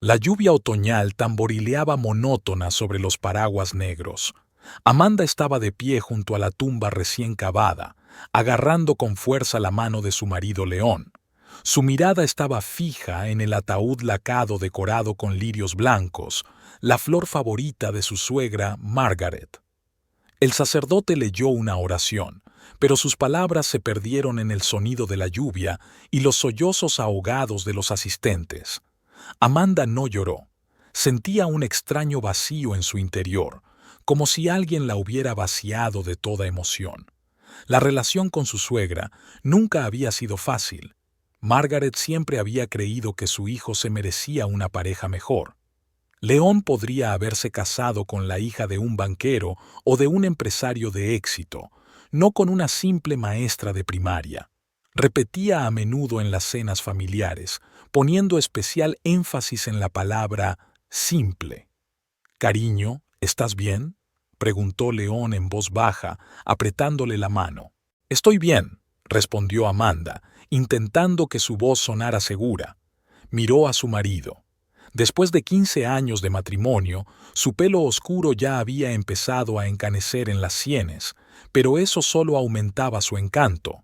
La lluvia otoñal tamborileaba monótona sobre los paraguas negros. Amanda estaba de pie junto a la tumba recién cavada, agarrando con fuerza la mano de su marido León. Su mirada estaba fija en el ataúd lacado decorado con lirios blancos, la flor favorita de su suegra Margaret. El sacerdote leyó una oración, pero sus palabras se perdieron en el sonido de la lluvia y los sollozos ahogados de los asistentes. Amanda no lloró. Sentía un extraño vacío en su interior, como si alguien la hubiera vaciado de toda emoción. La relación con su suegra nunca había sido fácil. Margaret siempre había creído que su hijo se merecía una pareja mejor. León podría haberse casado con la hija de un banquero o de un empresario de éxito, no con una simple maestra de primaria. Repetía a menudo en las cenas familiares, poniendo especial énfasis en la palabra simple. «Cariño, ¿estás bien?», preguntó León en voz baja, apretándole la mano. «Estoy bien», respondió Amanda, intentando que su voz sonara segura. Miró a su marido. Después de 15 años de matrimonio, su pelo oscuro ya había empezado a encanecer en las sienes, pero eso solo aumentaba su encanto.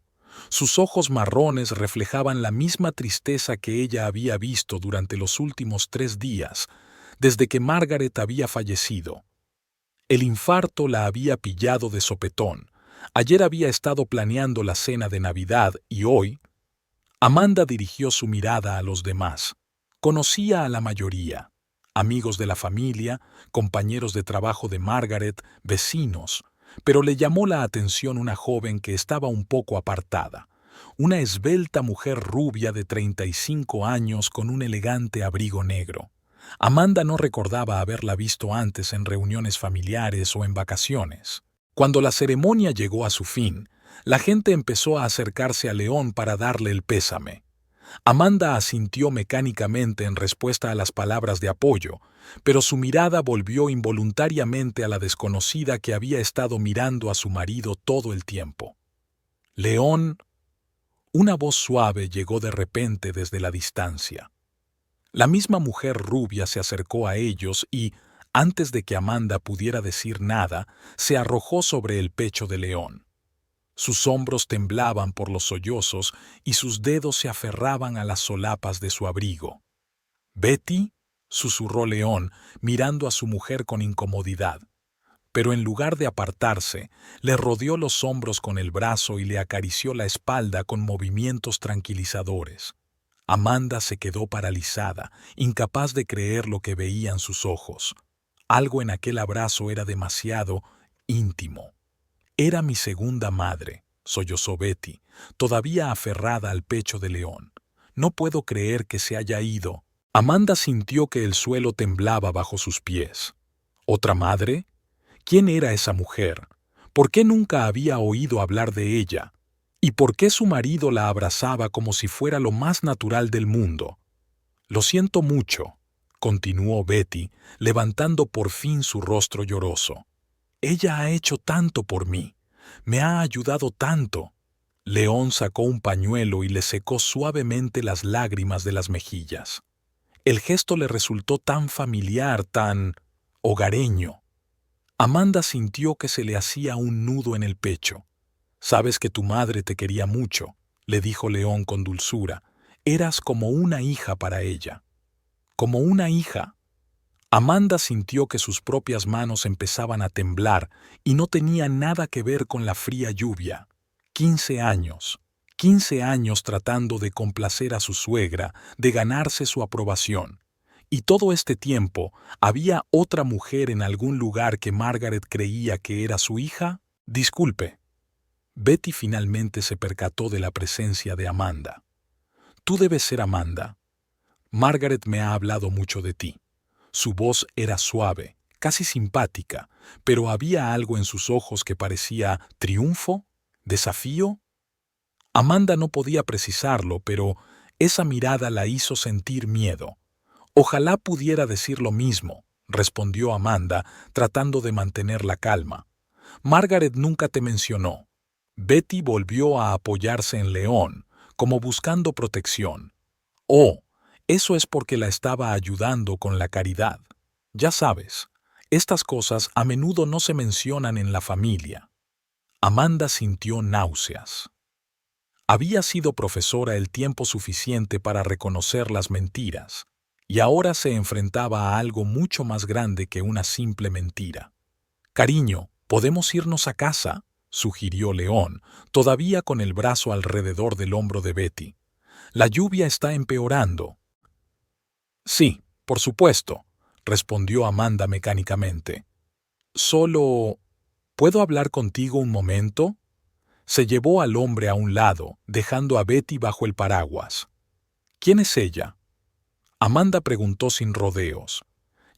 Sus ojos marrones reflejaban la misma tristeza que ella había visto durante los últimos 3 días, desde que Margaret había fallecido. El infarto la había pillado de sopetón. Ayer había estado planeando la cena de Navidad y hoy... Amanda dirigió su mirada a los demás. Conocía a la mayoría, amigos de la familia, compañeros de trabajo de Margaret, vecinos, pero le llamó la atención una joven que estaba un poco apartada, una esbelta mujer rubia de 35 años con un elegante abrigo negro. Amanda no recordaba haberla visto antes en reuniones familiares o en vacaciones. Cuando la ceremonia llegó a su fin, la gente empezó a acercarse a León para darle el pésame. Amanda asintió mecánicamente en respuesta a las palabras de apoyo, pero su mirada volvió involuntariamente a la desconocida que había estado mirando a su marido todo el tiempo. «León», una voz suave llegó de repente desde la distancia. La misma mujer rubia se acercó a ellos y, antes de que Amanda pudiera decir nada, se arrojó sobre el pecho de León. Sus hombros temblaban por los sollozos y sus dedos se aferraban a las solapas de su abrigo. «¿Betty?», susurró León, mirando a su mujer con incomodidad. Pero en lugar de apartarse, le rodeó los hombros con el brazo y le acarició la espalda con movimientos tranquilizadores. Amanda se quedó paralizada, incapaz de creer lo que veían sus ojos. Algo en aquel abrazo era demasiado íntimo. «Era mi segunda madre», sollozó Betty, todavía aferrada al pecho de León. «No puedo creer que se haya ido». Amanda sintió que el suelo temblaba bajo sus pies. ¿Otra madre? ¿Quién era esa mujer? ¿Por qué nunca había oído hablar de ella? ¿Y por qué su marido la abrazaba como si fuera lo más natural del mundo? «Lo siento mucho», continuó Betty, levantando por fin su rostro lloroso. «Ella ha hecho tanto por mí. Me ha ayudado tanto». León sacó un pañuelo y le secó suavemente las lágrimas de las mejillas. El gesto le resultó tan familiar, tan hogareño. Amanda sintió que se le hacía un nudo en el pecho. «Sabes que tu madre te quería mucho», le dijo León con dulzura. «Eras como una hija para ella». «¿Como una hija?». Amanda sintió que sus propias manos empezaban a temblar y no tenía nada que ver con la fría lluvia. 15 años. 15 años tratando de complacer a su suegra, de ganarse su aprobación. Y todo este tiempo, ¿había otra mujer en algún lugar que Margaret creía que era su hija? «Disculpe». Betty finalmente se percató de la presencia de Amanda. «Tú debes ser Amanda. Margaret me ha hablado mucho de ti». Su voz era suave, casi simpática, pero había algo en sus ojos que parecía triunfo, desafío. Amanda no podía precisarlo, pero esa mirada la hizo sentir miedo. «Ojalá pudiera decir lo mismo», respondió Amanda, tratando de mantener la calma. «Margaret nunca te mencionó». Betty volvió a apoyarse en León, como buscando protección. «Oh, Eso es porque la estaba ayudando con la caridad. Ya sabes, estas cosas a menudo no se mencionan en la familia. Amanda sintió náuseas. Había sido profesora el tiempo suficiente para reconocer las mentiras, y ahora se enfrentaba a algo mucho más grande que una simple mentira. «Cariño, ¿podemos irnos a casa?», sugirió León, todavía con el brazo alrededor del hombro de Betty. «La lluvia está empeorando». «Sí, por supuesto», respondió Amanda mecánicamente. «Solo... ¿puedo hablar contigo un momento?». Se llevó al hombre a un lado, dejando a Betty bajo el paraguas. «¿Quién es ella?». Amanda preguntó sin rodeos.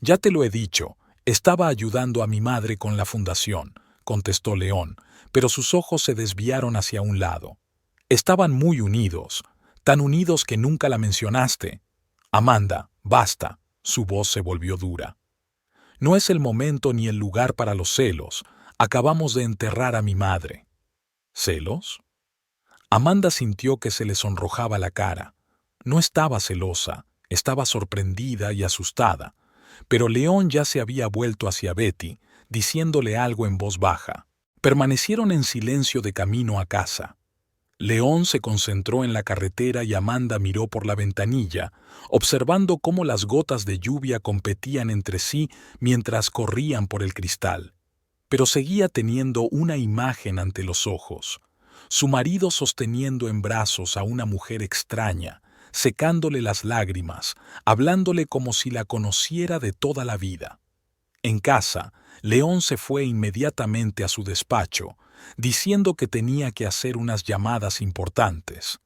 «Ya te lo he dicho, estaba ayudando a mi madre con la fundación», contestó León, pero sus ojos se desviaron hacia un lado. «Estaban muy unidos, tan unidos que nunca la mencionaste». «Amanda, basta», su voz se volvió dura. «No es el momento ni el lugar para los celos. Acabamos de enterrar a mi madre». ¿Celos? Amanda sintió que se le sonrojaba la cara. No estaba celosa, estaba sorprendida y asustada, pero León ya se había vuelto hacia Betty, diciéndole algo en voz baja. Permanecieron en silencio de camino a casa. León se concentró en la carretera y Amanda miró por la ventanilla, observando cómo las gotas de lluvia competían entre sí mientras corrían por el cristal. Pero seguía teniendo una imagen ante los ojos. Su marido sosteniendo en brazos a una mujer extraña, secándole las lágrimas, hablándole como si la conociera de toda la vida. En casa, León se fue inmediatamente a su despacho, diciendo que tenía que hacer unas llamadas importantes.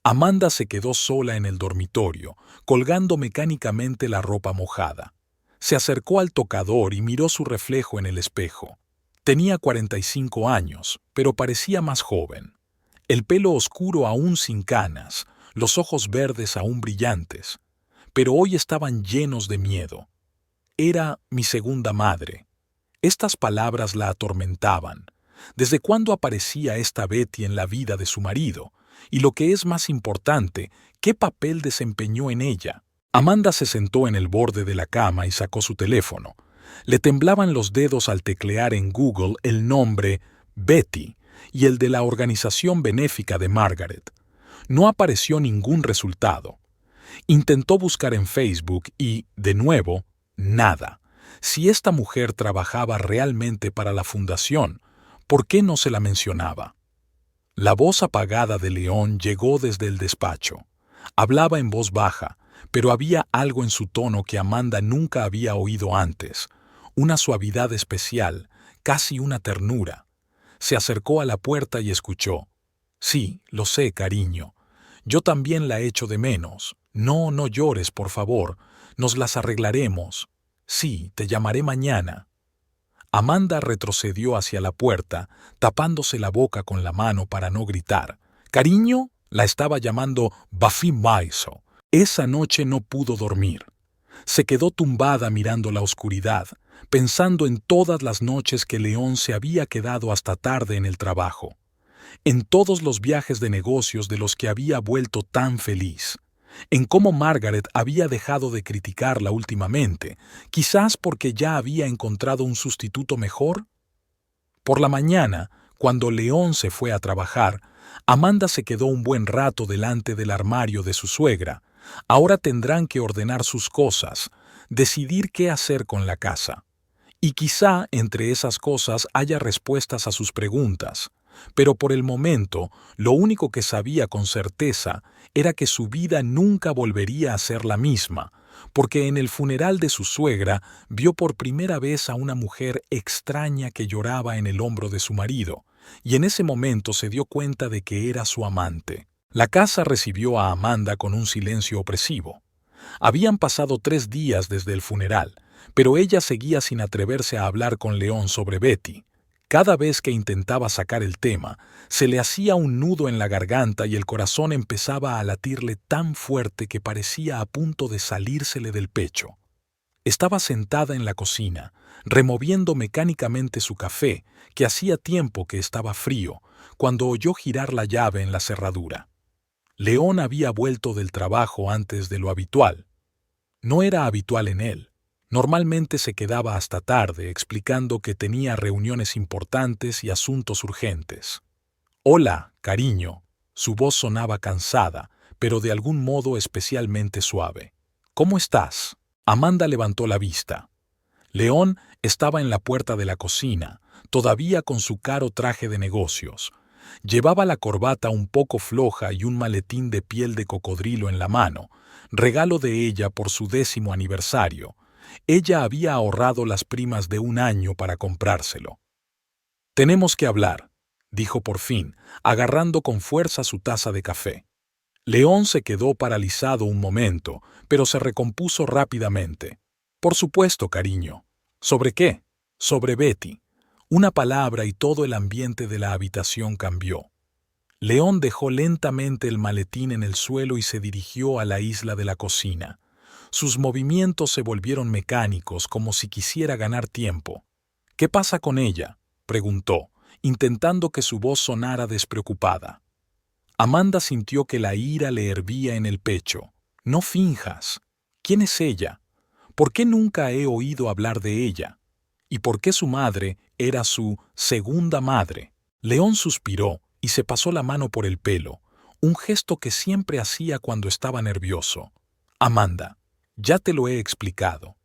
Amanda se quedó sola en el dormitorio, colgando mecánicamente la ropa mojada. Se acercó al tocador y miró su reflejo en el espejo. Tenía 45 años, pero parecía más joven. El pelo oscuro aún sin canas, los ojos verdes aún brillantes, pero hoy estaban llenos de miedo. Era mi segunda madre. Estas palabras la atormentaban. ¿Desde cuándo aparecía esta Betty en la vida de su marido? Y lo que es más importante, ¿qué papel desempeñó en ella? Amanda se sentó en el borde de la cama y sacó su teléfono. Le temblaban los dedos al teclear en Google el nombre Betty y el de la organización benéfica de Margaret. No apareció ningún resultado. Intentó buscar en Facebook y, de nuevo, nada. Si esta mujer trabajaba realmente para la fundación, ¿por qué no se la mencionaba? La voz apagada de León llegó desde el despacho. Hablaba en voz baja, pero había algo en su tono que Amanda nunca había oído antes, una suavidad especial, casi una ternura. Se acercó a la puerta y escuchó. «Sí, lo sé, cariño. Yo también la echo de menos. No, no llores, por favor. Nos las arreglaremos. Sí, te llamaré mañana». Amanda retrocedió hacia la puerta, tapándose la boca con la mano para no gritar. «¿Cariño?», la estaba llamando Buffy Maiso. Esa noche no pudo dormir. Se quedó tumbada mirando la oscuridad, pensando en todas las noches que León se había quedado hasta tarde en el trabajo, en todos los viajes de negocios de los que había vuelto tan feliz, en cómo Margaret había dejado de criticarla últimamente, quizás porque ya había encontrado un sustituto mejor. Por la mañana, cuando León se fue a trabajar, Amanda se quedó un buen rato delante del armario de su suegra. Ahora tendrán que ordenar sus cosas, decidir qué hacer con la casa. Y quizá entre esas cosas haya respuestas a sus preguntas, pero por el momento lo único que sabía con certeza era que su vida nunca volvería a ser la misma, porque en el funeral de su suegra vio por primera vez a una mujer extraña que lloraba en el hombro de su marido, y en ese momento se dio cuenta de que era su amante. La casa recibió a Amanda con un silencio opresivo. Habían pasado 3 días desde el funeral, pero ella seguía sin atreverse a hablar con León sobre Betty. Cada vez que intentaba sacar el tema, se le hacía un nudo en la garganta y el corazón empezaba a latirle tan fuerte que parecía a punto de salírsele del pecho. Estaba sentada en la cocina, removiendo mecánicamente su café, que hacía tiempo que estaba frío, cuando oyó girar la llave en la cerradura. León había vuelto del trabajo antes de lo habitual. No era habitual en él. Normalmente se quedaba hasta tarde explicando que tenía reuniones importantes y asuntos urgentes. «Hola, cariño». Su voz sonaba cansada, pero de algún modo especialmente suave. «¿Cómo estás?» Amanda levantó la vista. León estaba en la puerta de la cocina, todavía con su caro traje de negocios. Llevaba la corbata un poco floja y un maletín de piel de cocodrilo en la mano, regalo de ella por su 10º aniversario. Ella había ahorrado las primas de un año para comprárselo. «Tenemos que hablar», dijo por fin, agarrando con fuerza su taza de café. León se quedó paralizado un momento, pero se recompuso rápidamente. «Por supuesto, cariño». «¿Sobre qué?» «Sobre Betty». Una palabra y todo el ambiente de la habitación cambió. León dejó lentamente el maletín en el suelo y se dirigió a la isla de la cocina. Sus movimientos se volvieron mecánicos, como si quisiera ganar tiempo. «¿Qué pasa con ella?», preguntó, intentando que su voz sonara despreocupada. Amanda sintió que la ira le hervía en el pecho. «No finjas. ¿Quién es ella? ¿Por qué nunca he oído hablar de ella? ¿Y por qué su madre era su segunda madre?» León suspiró y se pasó la mano por el pelo, un gesto que siempre hacía cuando estaba nervioso. «Amanda, ya te lo he explicado.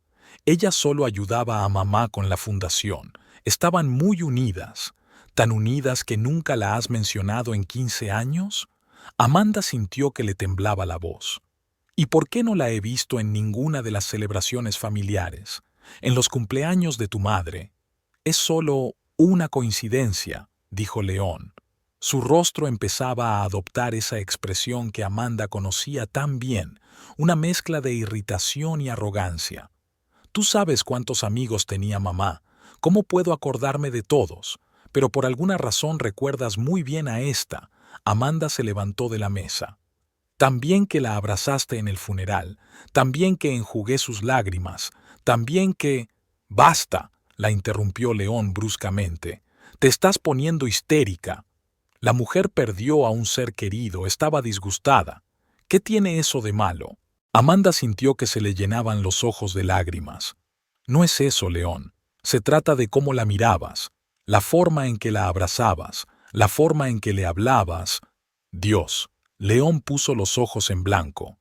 Ella solo ayudaba a mamá con la fundación. Estaban muy unidas. ¿Tan unidas que nunca la has mencionado en 15 años?» Amanda sintió que le temblaba la voz. «¿Y por qué no la he visto en ninguna de las celebraciones familiares? En los cumpleaños de tu madre». «Es solo una coincidencia», dijo León. Su rostro empezaba a adoptar esa expresión que Amanda conocía tan bien, una mezcla de irritación y arrogancia. «Tú sabes cuántos amigos tenía mamá. ¿Cómo puedo acordarme de todos? Pero por alguna razón recuerdas muy bien a esta». Amanda se levantó de la mesa. «También que la abrazaste en el funeral, también que enjugué sus lágrimas, también que...» «Basta», la interrumpió León bruscamente. «Te estás poniendo histérica». La mujer perdió a un ser querido, estaba disgustada. ¿Qué tiene eso de malo? Amanda sintió que se le llenaban los ojos de lágrimas. «No es eso, León. Se trata de cómo la mirabas, la forma en que la abrazabas, la forma en que le hablabas». «Dios». León puso los ojos en blanco.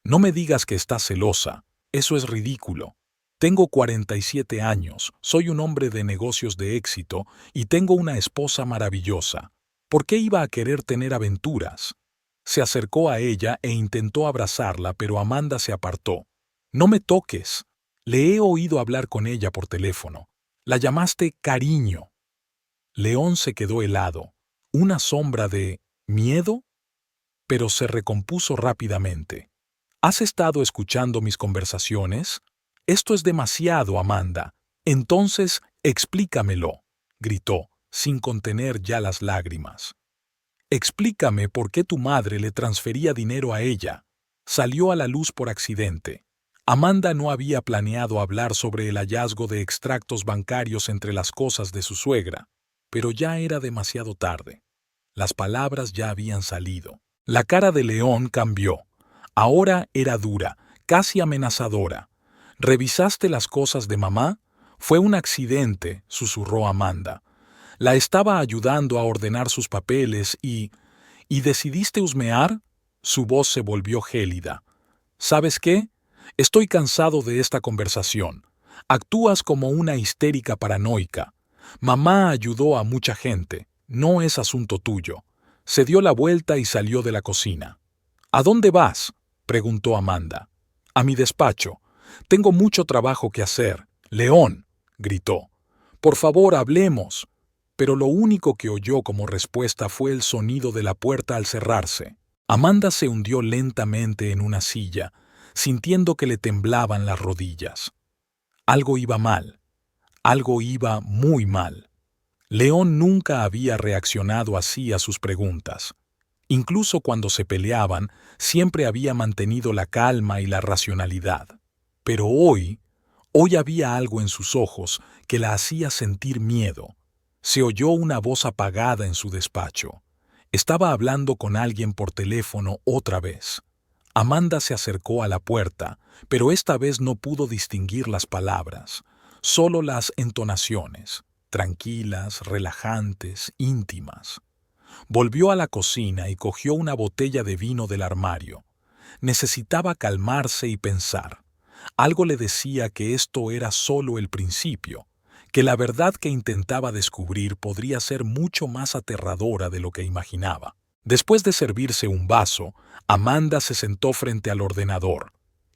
«No me digas que estás celosa. Eso es ridículo. Tengo 47 años, soy un hombre de negocios de éxito y tengo una esposa maravillosa. ¿Por qué iba a querer tener aventuras?» Se acercó a ella e intentó abrazarla, pero Amanda se apartó. «No me toques. Le he oído hablar con ella por teléfono. La llamaste cariño». León se quedó helado. ¿Una sombra de miedo? Pero se recompuso rápidamente. «¿Has estado escuchando mis conversaciones? Esto es demasiado, Amanda. Entonces, explícamelo», gritó, sin contener ya las lágrimas. «Explícame por qué tu madre le transfería dinero a ella». Salió a la luz por accidente. Amanda no había planeado hablar sobre el hallazgo de extractos bancarios entre las cosas de su suegra, pero ya era demasiado tarde. Las palabras ya habían salido. La cara de León cambió. Ahora era dura, casi amenazadora. «¿Revisaste las cosas de mamá?» «Fue un accidente», susurró Amanda. «La estaba ayudando a ordenar sus papeles y... ¿Y decidiste husmear?» Su voz se volvió gélida. «¿Sabes qué? Estoy cansado de esta conversación. Actúas como una histérica paranoica. Mamá ayudó a mucha gente. No es asunto tuyo». Se dio la vuelta y salió de la cocina. «¿A dónde vas?», preguntó Amanda. «A mi despacho. Tengo mucho trabajo que hacer». «León», gritó. «Por favor, hablemos». Pero lo único que oyó como respuesta fue el sonido de la puerta al cerrarse. Amanda se hundió lentamente en una silla, sintiendo que le temblaban las rodillas. Algo iba mal. Algo iba muy mal. León nunca había reaccionado así a sus preguntas. Incluso cuando se peleaban, siempre había mantenido la calma y la racionalidad. Pero hoy había algo en sus ojos que la hacía sentir miedo. Se oyó una voz apagada en su despacho. Estaba hablando con alguien por teléfono otra vez. Amanda se acercó a la puerta, pero esta vez no pudo distinguir las palabras, solo las entonaciones, tranquilas, relajantes, íntimas. Volvió a la cocina y cogió una botella de vino del armario. Necesitaba calmarse y pensar. Algo le decía que esto era solo el principio, que la verdad que intentaba descubrir podría ser mucho más aterradora de lo que imaginaba. Después de servirse un vaso, Amanda se sentó frente al ordenador.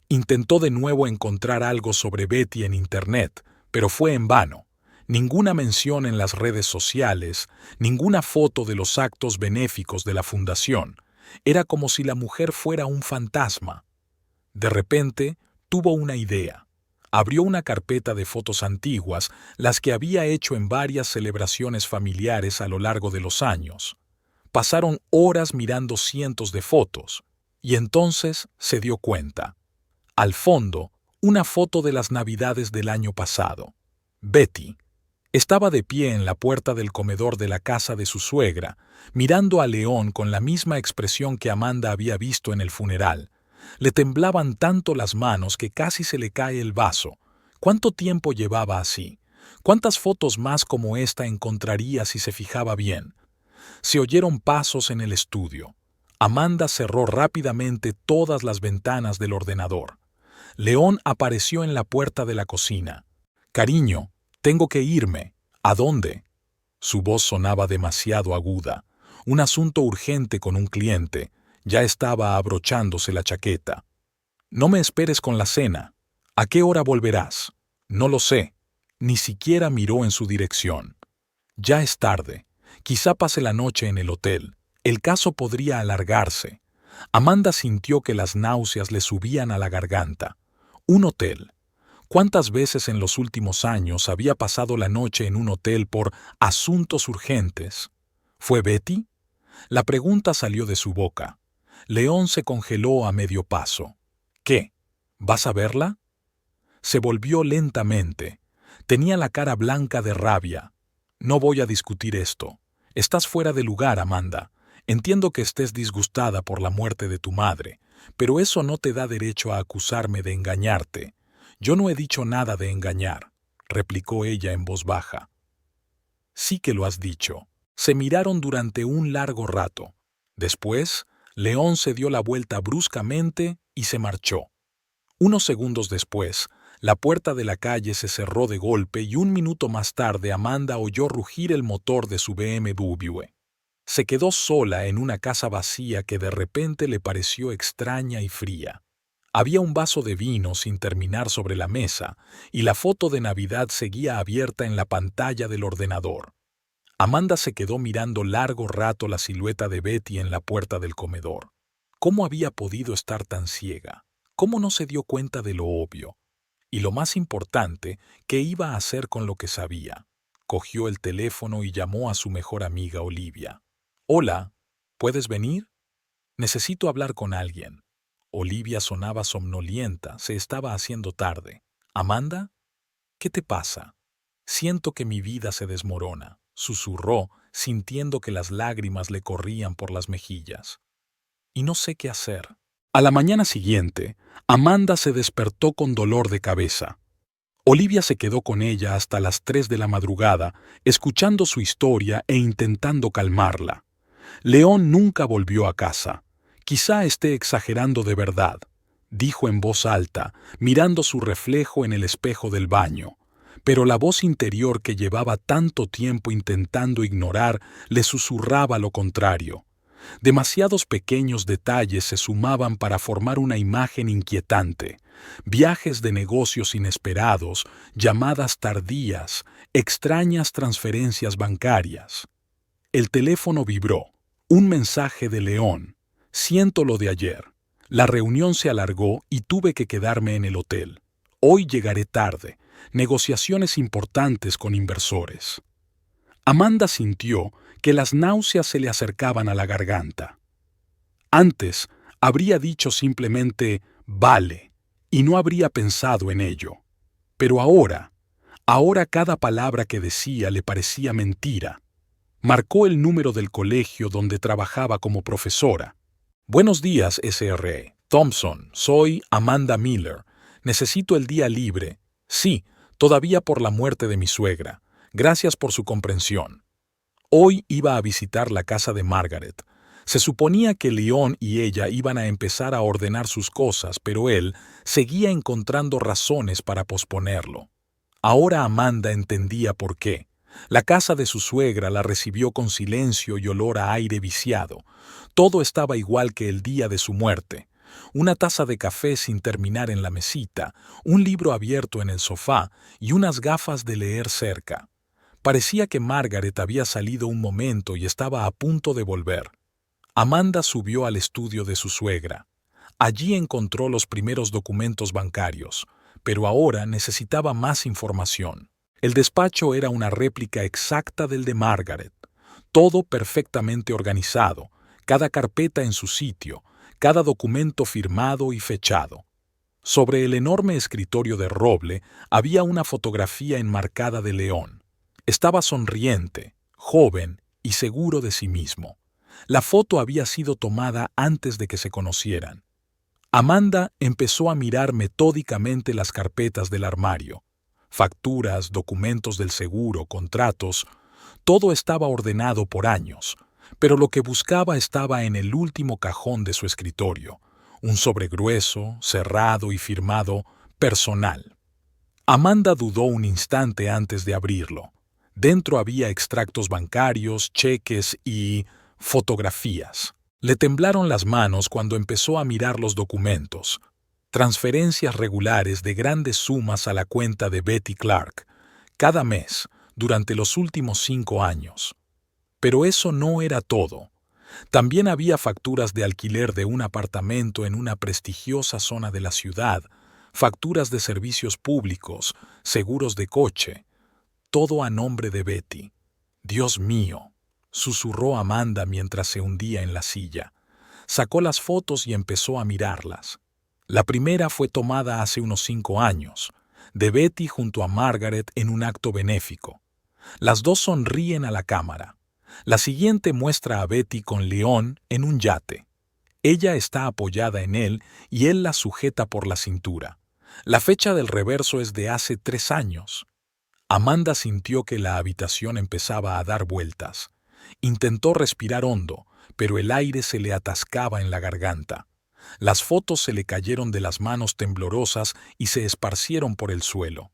Intentó de nuevo encontrar algo sobre Betty en Internet, pero fue en vano. Ninguna mención en las redes sociales, ninguna foto de los actos benéficos de la fundación. Era como si la mujer fuera un fantasma. De repente, tuvo una idea. Abrió una carpeta de fotos antiguas, las que había hecho en varias celebraciones familiares a lo largo de los años. Pasaron horas mirando cientos de fotos, y entonces se dio cuenta. Al fondo, una foto de las Navidades del año pasado. Betty estaba de pie en la puerta del comedor de la casa de su suegra, mirando a León con la misma expresión que Amanda había visto en el funeral. Le temblaban tanto las manos que casi se le cae el vaso. ¿Cuánto tiempo llevaba así? ¿Cuántas fotos más como esta encontraría si se fijaba bien? Se oyeron pasos en el estudio. Amanda cerró rápidamente todas las ventanas del ordenador. León apareció en la puerta de la cocina. «Cariño, tengo que irme». «¿A dónde?» Su voz sonaba demasiado aguda. Un asunto urgente con un cliente. Ya estaba abrochándose la chaqueta. «No me esperes con la cena. ¿A qué hora volverás?» «No lo sé». Ni siquiera miró en su dirección. «Ya es tarde. Quizá pase la noche en el hotel. El caso podría alargarse». Amanda sintió que las náuseas le subían a la garganta. Un hotel. ¿Cuántas veces en los últimos años había pasado la noche en un hotel por asuntos urgentes? ¿Fue Betty? La pregunta salió de su boca. León se congeló a medio paso. «¿Qué? ¿Vas a verla?» Se volvió lentamente. Tenía la cara blanca de rabia. «No voy a discutir esto. Estás fuera de lugar, Amanda. Entiendo que estés disgustada por la muerte de tu madre, pero eso no te da derecho a acusarme de engañarte». «Yo no he dicho nada de engañar», replicó ella en voz baja. «Sí que lo has dicho». Se miraron durante un largo rato. Después, León se dio la vuelta bruscamente y se marchó. Unos segundos después, la puerta de la calle se cerró de golpe y un minuto más tarde Amanda oyó rugir el motor de su BMW. Se quedó sola en una casa vacía que de repente le pareció extraña y fría. Había un vaso de vino sin terminar sobre la mesa y la foto de Navidad seguía abierta en la pantalla del ordenador. Amanda se quedó mirando largo rato la silueta de Betty en la puerta del comedor. ¿Cómo había podido estar tan ciega? ¿Cómo no se dio cuenta de lo obvio? Y lo más importante, ¿qué iba a hacer con lo que sabía? Cogió el teléfono y llamó a su mejor amiga Olivia. «Hola, ¿puedes venir? Necesito hablar con alguien». Olivia sonaba somnolienta, se estaba haciendo tarde. «¿Amanda? ¿Qué te pasa?» «Siento que mi vida se desmorona», susurró, sintiendo que las lágrimas le corrían por las mejillas. «Y no sé qué hacer». A la mañana siguiente, Amanda se despertó con dolor de cabeza. Olivia se quedó con ella hasta las 3 de la madrugada, escuchando su historia e intentando calmarla. León nunca volvió a casa. «Quizá esté exagerando de verdad», dijo en voz alta, mirando su reflejo en el espejo del baño. Pero la voz interior que llevaba tanto tiempo intentando ignorar le susurraba lo contrario. Demasiados pequeños detalles se sumaban para formar una imagen inquietante. Viajes de negocios inesperados, llamadas tardías, extrañas transferencias bancarias. El teléfono vibró. Un mensaje de León. «Siento lo de ayer. La reunión se alargó y tuve que quedarme en el hotel. Hoy llegaré tarde. Negociaciones importantes con inversores». Amanda sintió que las náuseas se le acercaban a la garganta. Antes habría dicho simplemente «vale» y no habría pensado en ello. Pero ahora cada palabra que decía le parecía mentira. Marcó el número del colegio donde trabajaba como profesora. Buenos días, SRE. Thompson, soy Amanda Miller. Necesito el día libre. Sí, todavía por la muerte de mi suegra. Gracias por su comprensión. Hoy iba a visitar la casa de Margaret. Se suponía que Leon y ella iban a empezar a ordenar sus cosas, pero él seguía encontrando razones para posponerlo. Ahora Amanda entendía por qué. La casa de su suegra la recibió con silencio y olor a aire viciado. Todo estaba igual que el día de su muerte. Una taza de café sin terminar en la mesita, un libro abierto en el sofá y unas gafas de leer cerca. Parecía que Margaret había salido un momento y estaba a punto de volver. Amanda subió al estudio de su suegra. Allí encontró los primeros documentos bancarios, pero ahora necesitaba más información. El despacho era una réplica exacta del de Margaret. Todo perfectamente organizado, cada carpeta en su sitio, cada documento firmado y fechado. Sobre el enorme escritorio de roble había una fotografía enmarcada de León. Estaba sonriente, joven y seguro de sí mismo. La foto había sido tomada antes de que se conocieran. Amanda empezó a mirar metódicamente las carpetas del armario. Facturas, documentos del seguro, contratos, todo estaba ordenado por años, pero lo que buscaba estaba en el último cajón de su escritorio, un sobre grueso, cerrado y firmado personal. Amanda dudó un instante antes de abrirlo. Dentro había extractos bancarios, cheques y fotografías. Le temblaron las manos cuando empezó a mirar los documentos. Transferencias regulares de grandes sumas a la cuenta de Betty Clark, cada mes, durante los últimos 5 años. Pero eso no era todo. También había facturas de alquiler de un apartamento en una prestigiosa zona de la ciudad, facturas de servicios públicos, seguros de coche, todo a nombre de Betty. Dios mío, susurró Amanda mientras se hundía en la silla. Sacó las fotos y empezó a mirarlas. La primera fue tomada hace unos 5 años, de Betty junto a Margaret en un acto benéfico. Las dos sonríen a la cámara. La siguiente muestra a Betty con León en un yate. Ella está apoyada en él y él la sujeta por la cintura. La fecha del reverso es de hace 3 años. Amanda sintió que la habitación empezaba a dar vueltas. Intentó respirar hondo, pero el aire se le atascaba en la garganta. Las fotos se le cayeron de las manos temblorosas y se esparcieron por el suelo.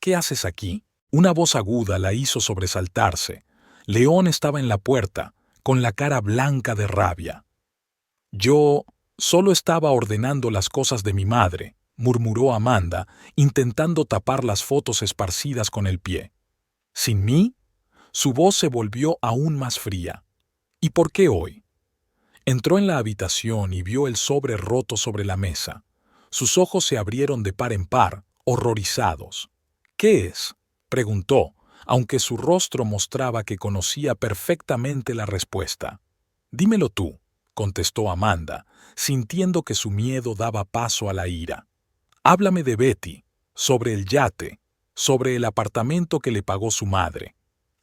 ¿Qué haces aquí? Una voz aguda la hizo sobresaltarse. León estaba en la puerta, con la cara blanca de rabia. Yo solo estaba ordenando las cosas de mi madre, murmuró Amanda, intentando tapar las fotos esparcidas con el pie. ¿Sin mí? Su voz se volvió aún más fría. ¿Y por qué hoy? Entró en la habitación y vio el sobre roto sobre la mesa. Sus ojos se abrieron de par en par, horrorizados. ¿Qué es?, preguntó, aunque su rostro mostraba que conocía perfectamente la respuesta. Dímelo tú, contestó Amanda, sintiendo que su miedo daba paso a la ira. Háblame de Betty, sobre el yate, sobre el apartamento que le pagó su madre.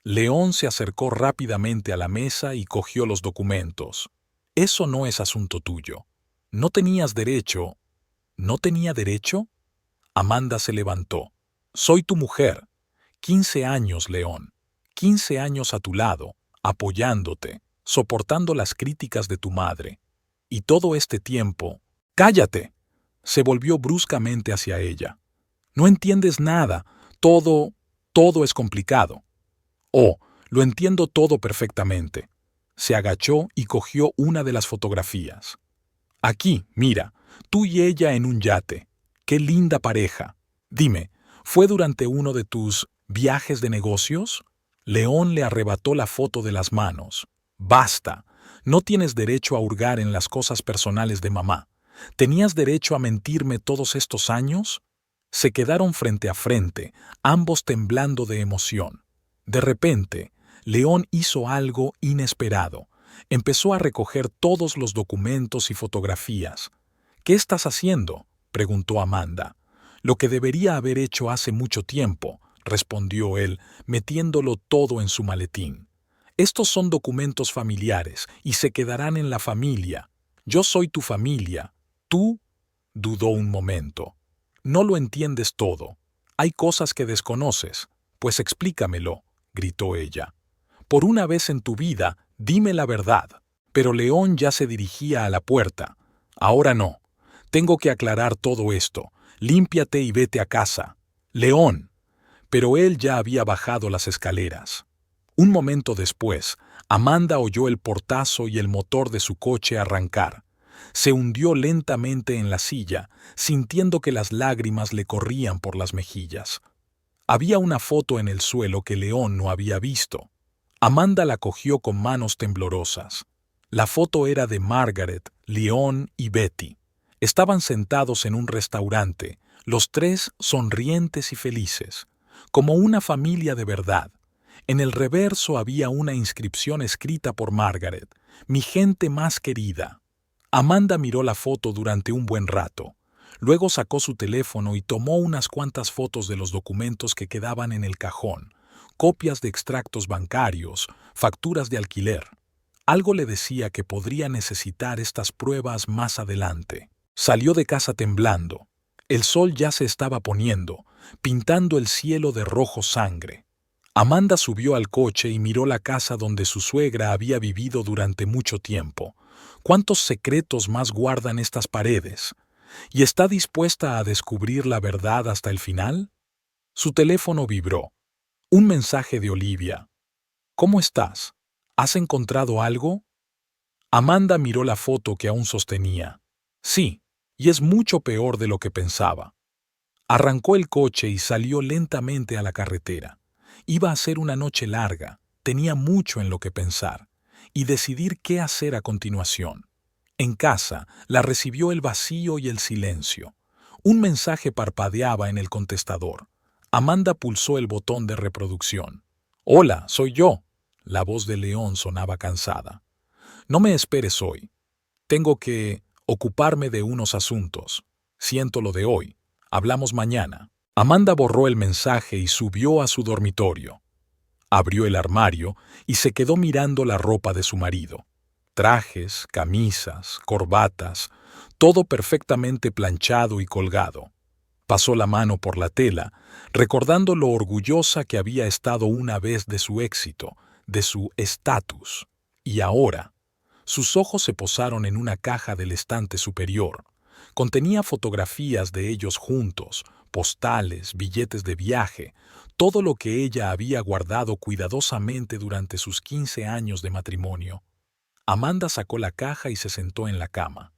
León se acercó rápidamente a la mesa y cogió los documentos. Eso no es asunto tuyo. No tenías derecho. ¿No tenía derecho? Amanda se levantó. Soy tu mujer. 15 años, León. 15 años a tu lado, apoyándote, soportando las críticas de tu madre. Y todo este tiempo... ¡Cállate! Se volvió bruscamente hacia ella. No entiendes nada. Todo es complicado. Oh, lo entiendo todo perfectamente. Se agachó y cogió una de las fotografías. Aquí, mira, tú y ella en un yate. ¡Qué linda pareja! Dime, ¿fue durante uno de tus viajes de negocios? León le arrebató la foto de las manos. ¡Basta! No tienes derecho a hurgar en las cosas personales de mamá. ¿Tenías derecho a mentirme todos estos años? Se quedaron frente a frente, ambos temblando de emoción. De repente, León hizo algo inesperado. Empezó a recoger todos los documentos y fotografías. ¿Qué estás haciendo?, preguntó Amanda. Lo que debería haber hecho hace mucho tiempo, respondió él, metiéndolo todo en su maletín. Estos son documentos familiares y se quedarán en la familia. Yo soy tu familia. Tú, dudó un momento. No lo entiendes todo. Hay cosas que desconoces. Pues explícamelo, gritó ella. Por una vez en tu vida, dime la verdad. Pero León ya se dirigía a la puerta. Ahora no. Tengo que aclarar todo esto. Límpiate y vete a casa. León. Pero él ya había bajado las escaleras. Un momento después, Amanda oyó el portazo y el motor de su coche arrancar. Se hundió lentamente en la silla, sintiendo que las lágrimas le corrían por las mejillas. Había una foto en el suelo que León no había visto. Amanda la cogió con manos temblorosas. La foto era de Margaret, León y Betty. Estaban sentados en un restaurante, los tres sonrientes y felices, como una familia de verdad. En el reverso había una inscripción escrita por Margaret: «Mi gente más querida». Amanda miró la foto durante un buen rato. Luego sacó su teléfono y tomó unas cuantas fotos de los documentos que quedaban en el cajón, copias de extractos bancarios, facturas de alquiler. Algo le decía que podría necesitar estas pruebas más adelante. Salió de casa temblando. El sol ya se estaba poniendo, pintando el cielo de rojo sangre. Amanda subió al coche y miró la casa donde su suegra había vivido durante mucho tiempo. ¿Cuántos secretos más guardan estas paredes? ¿Y está dispuesta a descubrir la verdad hasta el final? Su teléfono vibró. Un mensaje de Olivia. ¿Cómo estás? ¿Has encontrado algo? Amanda miró la foto que aún sostenía. Sí, y es mucho peor de lo que pensaba. Arrancó el coche y salió lentamente a la carretera. Iba a ser una noche larga, tenía mucho en lo que pensar, y decidir qué hacer a continuación. En casa la recibió el vacío y el silencio. Un mensaje parpadeaba en el contestador. Amanda pulsó el botón de reproducción. «Hola, soy yo». La voz de León sonaba cansada. «No me esperes hoy. Tengo que ocuparme de unos asuntos. Siento lo de hoy. Hablamos mañana». Amanda borró el mensaje y subió a su dormitorio. Abrió el armario y se quedó mirando la ropa de su marido. Trajes, camisas, corbatas, todo perfectamente planchado y colgado. Pasó la mano por la tela, recordando lo orgullosa que había estado una vez de su éxito, de su estatus. Y ahora, sus ojos se posaron en una caja del estante superior. Contenía fotografías de ellos juntos, postales, billetes de viaje, todo lo que ella había guardado cuidadosamente durante sus 15 años de matrimonio. Amanda sacó la caja y se sentó en la cama.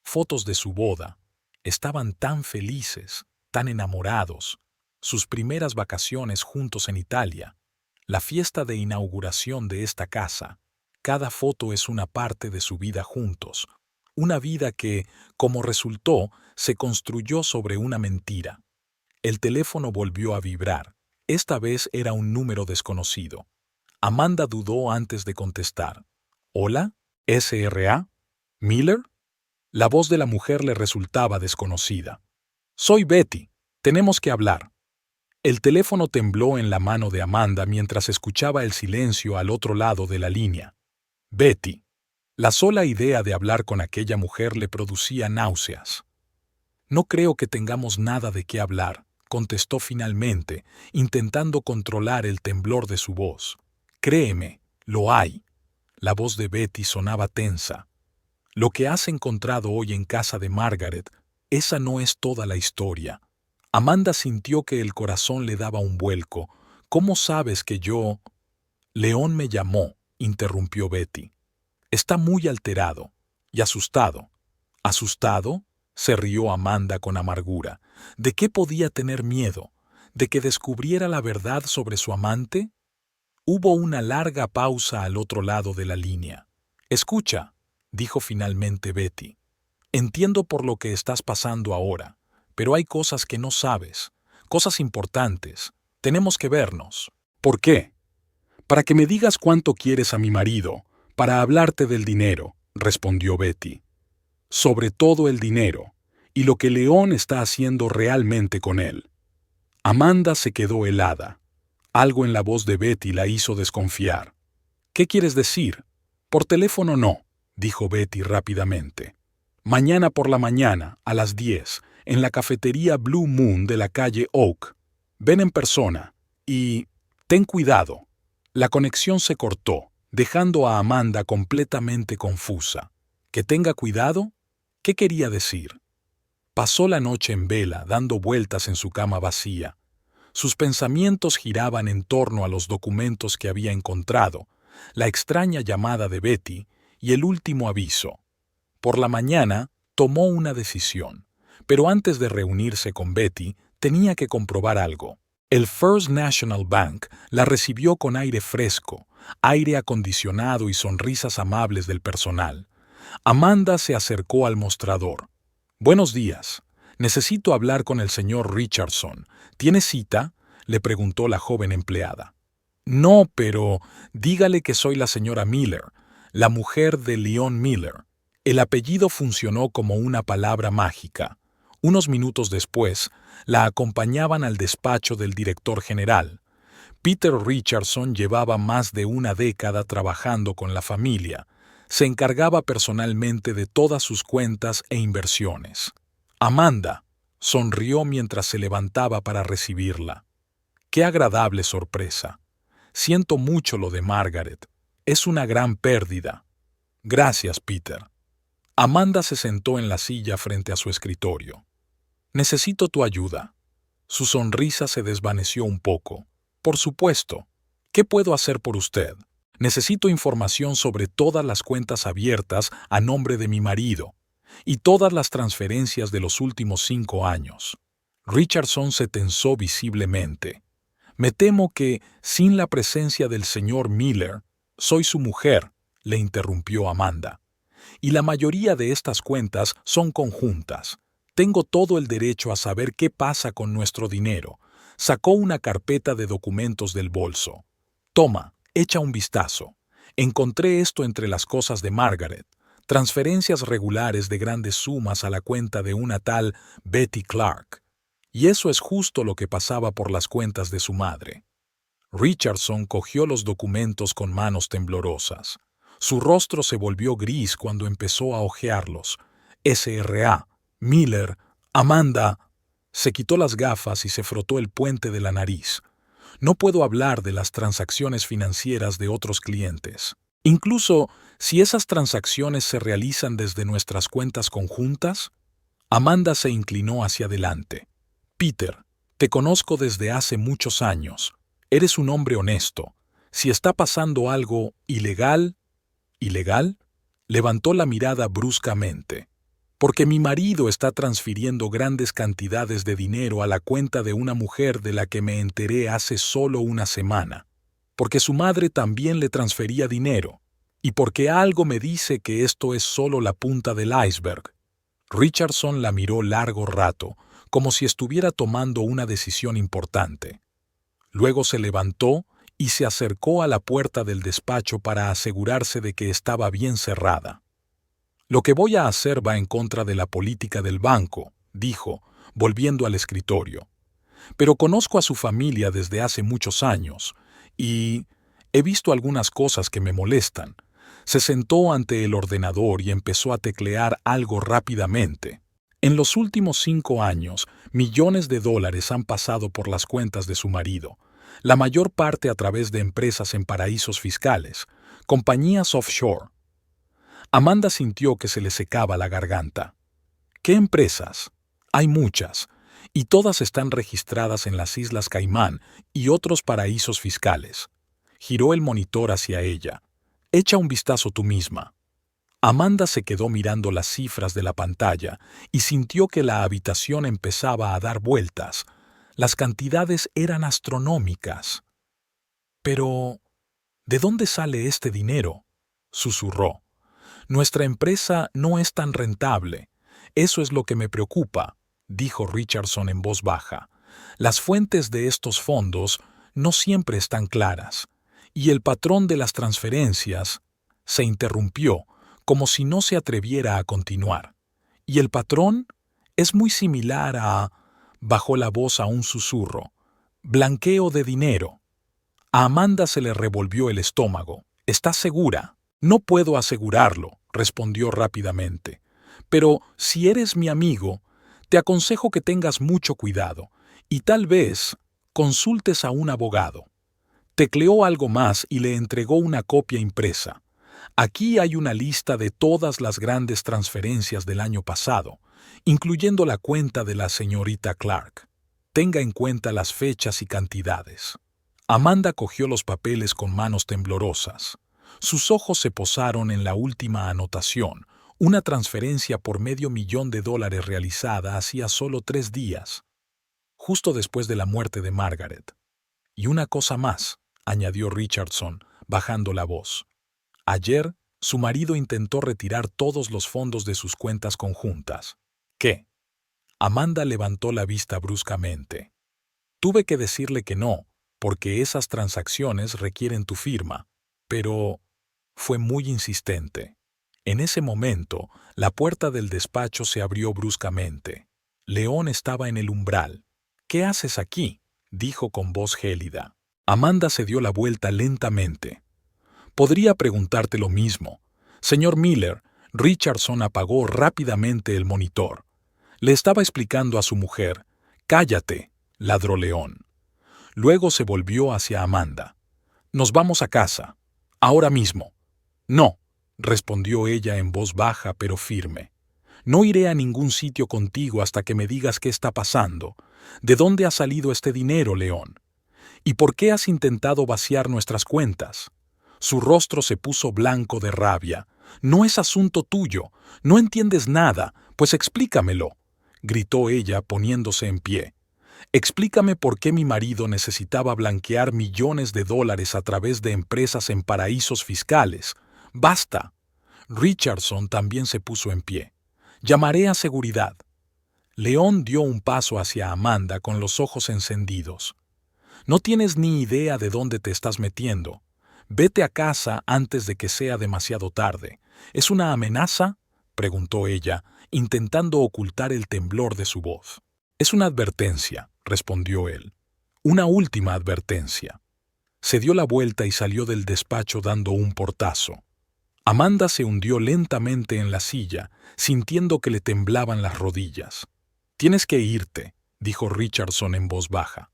Fotos de su boda. Estaban tan felices, tan enamorados. Sus primeras vacaciones juntos en Italia. La fiesta de inauguración de esta casa. Cada foto es una parte de su vida juntos. Una vida que, como resultó, se construyó sobre una mentira. El teléfono volvió a vibrar. Esta vez era un número desconocido. Amanda dudó antes de contestar. «¿Hola? ¿SRA? ¿Miller?» La voz de la mujer le resultaba desconocida. «Soy Betty. Tenemos que hablar». El teléfono tembló en la mano de Amanda mientras escuchaba el silencio al otro lado de la línea. Betty. La sola idea de hablar con aquella mujer le producía náuseas. «No creo que tengamos nada de qué hablar», contestó finalmente, intentando controlar el temblor de su voz. «Créeme, lo hay». La voz de Betty sonaba tensa. «Lo que has encontrado hoy en casa de Margaret, esa no es toda la historia». Amanda sintió que el corazón le daba un vuelco. «¿Cómo sabes que yo...?» «León me llamó», interrumpió Betty. «Está muy alterado y asustado». «¿Asustado?», se rió Amanda con amargura. ¿De qué podía tener miedo? ¿De que descubriera la verdad sobre su amante? Hubo una larga pausa al otro lado de la línea. «Escucha», dijo finalmente Betty. «Entiendo por lo que estás pasando ahora, pero hay cosas que no sabes, cosas importantes. Tenemos que vernos». «¿Por qué?» «Para que me digas cuánto quieres a mi marido, para hablarte del dinero», respondió Betty. «Sobre todo el dinero, y lo que León está haciendo realmente con él». Amanda se quedó helada. Algo en la voz de Betty la hizo desconfiar. ¿Qué quieres decir? Por teléfono no, dijo Betty rápidamente. Mañana por la mañana, a las 10, en la cafetería Blue Moon de la calle Oak. Ven en persona y ten cuidado. La conexión se cortó, dejando a Amanda completamente confusa. ¿Que tenga cuidado? ¿Qué quería decir? Pasó la noche en vela, dando vueltas en su cama vacía. Sus pensamientos giraban en torno a los documentos que había encontrado, la extraña llamada de Betty y el último aviso. Por la mañana tomó una decisión, pero antes de reunirse con Betty tenía que comprobar algo. El First National Bank la recibió con aire fresco, aire acondicionado y sonrisas amables del personal. Amanda se acercó al mostrador. «Buenos días. Necesito hablar con el señor Richardson. ¿Tiene cita?», le preguntó la joven empleada. «No, pero dígale que soy la señora Miller, la mujer de Leon Miller». El apellido funcionó como una palabra mágica. Unos minutos después, la acompañaban al despacho del director general. Peter Richardson llevaba más de una década trabajando con la familia. Se encargaba personalmente de todas sus cuentas e inversiones. Amanda sonrió mientras se levantaba para recibirla. ¡Qué agradable sorpresa! Siento mucho lo de Margaret. Es una gran pérdida. Gracias, Peter. Amanda se sentó en la silla frente a su escritorio. Necesito tu ayuda. Su sonrisa se desvaneció un poco. Por supuesto. ¿Qué puedo hacer por usted? Necesito información sobre todas las cuentas abiertas a nombre de mi marido y todas las transferencias de los últimos 5 años. Richardson se tensó visiblemente. Me temo que, sin la presencia del señor Miller, soy su mujer, le interrumpió Amanda. Y la mayoría de estas cuentas son conjuntas. Tengo todo el derecho a saber qué pasa con nuestro dinero. Sacó una carpeta de documentos del bolso. Toma, echa un vistazo. Encontré esto entre las cosas de Margaret. Transferencias regulares de grandes sumas a la cuenta de una tal Betty Clark. Y eso es justo lo que pasaba por las cuentas de su madre. Richardson cogió los documentos con manos temblorosas. Su rostro se volvió gris cuando empezó a hojearlos. SRA, Miller, Amanda. Se quitó las gafas y se frotó el puente de la nariz. No puedo hablar de las transacciones financieras de otros clientes. Incluso si esas transacciones se realizan desde nuestras cuentas conjuntas. Amanda se inclinó hacia adelante. Peter, te conozco desde hace muchos años. Eres un hombre honesto. Si está pasando algo ilegal... ¿Ilegal? Levantó la mirada bruscamente. Porque mi marido está transfiriendo grandes cantidades de dinero a la cuenta de una mujer de la que me enteré hace solo una semana. Porque su madre también le transfería dinero. Y porque algo me dice que esto es solo la punta del iceberg. Richardson la miró largo rato, como si estuviera tomando una decisión importante. Luego se levantó y se acercó a la puerta del despacho para asegurarse de que estaba bien cerrada. «Lo que voy a hacer va en contra de la política del banco», dijo, volviendo al escritorio. «Pero conozco a su familia desde hace muchos años y he visto algunas cosas que me molestan». Se sentó ante el ordenador y empezó a teclear algo rápidamente. En los últimos 5 años, millones de dólares han pasado por las cuentas de su marido, la mayor parte a través de empresas en paraísos fiscales, compañías offshore. Amanda sintió que se le secaba la garganta. ¿Qué empresas? Hay muchas, y todas están registradas en las Islas Caimán y otros paraísos fiscales. Giró el monitor hacia ella. Echa un vistazo tú misma. Amanda se quedó mirando las cifras de la pantalla y sintió que la habitación empezaba a dar vueltas. Las cantidades eran astronómicas. «Pero, ¿de dónde sale este dinero?», susurró. «Nuestra empresa no es tan rentable. Eso es lo que me preocupa», dijo Richardson en voz baja. «Las fuentes de estos fondos no siempre están claras. Y el patrón de las transferencias…» Se interrumpió, como si no se atreviera a continuar. «Y el patrón es muy similar a…» bajó la voz a un susurro. «Blanqueo de dinero». A Amanda se le revolvió el estómago. ¿Estás segura? No puedo asegurarlo, respondió rápidamente. Pero si eres mi amigo, te aconsejo que tengas mucho cuidado y tal vez consultes a un abogado. Tecleó algo más y le entregó una copia impresa. Aquí hay una lista de todas las grandes transferencias del año pasado, incluyendo la cuenta de la señorita Clark. Tenga en cuenta las fechas y cantidades. Amanda cogió los papeles con manos temblorosas. Sus ojos se posaron en la última anotación, una transferencia por $500,000 realizada hacía solo 3 días, justo después de la muerte de Margaret. Y una cosa más, añadió Richardson, bajando la voz. Ayer, su marido intentó retirar todos los fondos de sus cuentas conjuntas. ¿Qué? Amanda levantó la vista bruscamente. Tuve que decirle que no, porque esas transacciones requieren tu firma, pero fue muy insistente. En ese momento, la puerta del despacho se abrió bruscamente. León estaba en el umbral. ¿Qué haces aquí?, dijo con voz gélida. Amanda se dio la vuelta lentamente. Podría preguntarte lo mismo. Señor Miller, Richardson apagó rápidamente el monitor. Le estaba explicando a su mujer. «Cállate», ladró León. Luego se volvió hacia Amanda. «Nos vamos a casa. Ahora mismo». «No», respondió ella en voz baja pero firme. «No iré a ningún sitio contigo hasta que me digas qué está pasando. ¿De dónde ha salido este dinero, León? ¿Y por qué has intentado vaciar nuestras cuentas?» Su rostro se puso blanco de rabia. «No es asunto tuyo. No entiendes nada, pues explícamelo», gritó ella poniéndose en pie. «Explícame por qué mi marido necesitaba blanquear millones de dólares a través de empresas en paraísos fiscales. ¡Basta!». Richardson también se puso en pie. «Llamaré a seguridad». León dio un paso hacia Amanda con los ojos encendidos. «No tienes ni idea de dónde te estás metiendo. Vete a casa antes de que sea demasiado tarde. ¿Es una amenaza?», preguntó ella, intentando ocultar el temblor de su voz. «Es una advertencia», respondió él. «Una última advertencia». Se dio la vuelta y salió del despacho dando un portazo. Amanda se hundió lentamente en la silla, sintiendo que le temblaban las rodillas. «Tienes que irte», dijo Richardson en voz baja.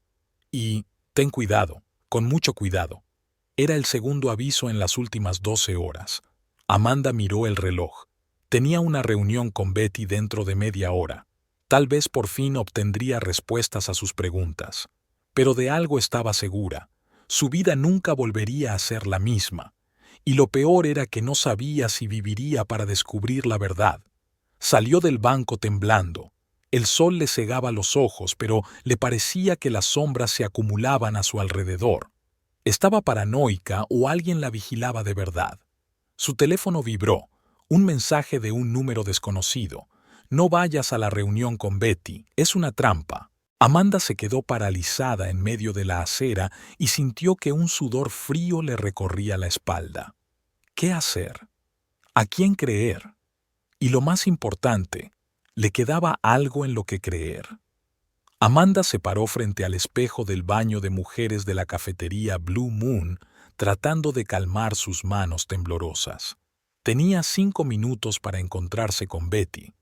«Y ten cuidado, con mucho cuidado». Era el segundo aviso en las últimas 12 horas. Amanda miró el reloj. Tenía una reunión con Betty dentro de media hora. Tal vez por fin obtendría respuestas a sus preguntas. Pero de algo estaba segura. Su vida nunca volvería a ser la misma. Y lo peor era que no sabía si viviría para descubrir la verdad. Salió del banco temblando. El sol le cegaba los ojos, pero le parecía que las sombras se acumulaban a su alrededor. ¿Estaba paranoica o alguien la vigilaba de verdad? Su teléfono vibró. Un mensaje de un número desconocido. «No vayas a la reunión con Betty, es una trampa». Amanda se quedó paralizada en medio de la acera y sintió que un sudor frío le recorría la espalda. ¿Qué hacer? ¿A quién creer? Y lo más importante, ¿le quedaba algo en lo que creer? Amanda se paró frente al espejo del baño de mujeres de la cafetería Blue Moon, tratando de calmar sus manos temblorosas. Tenía 5 minutos para encontrarse con Betty.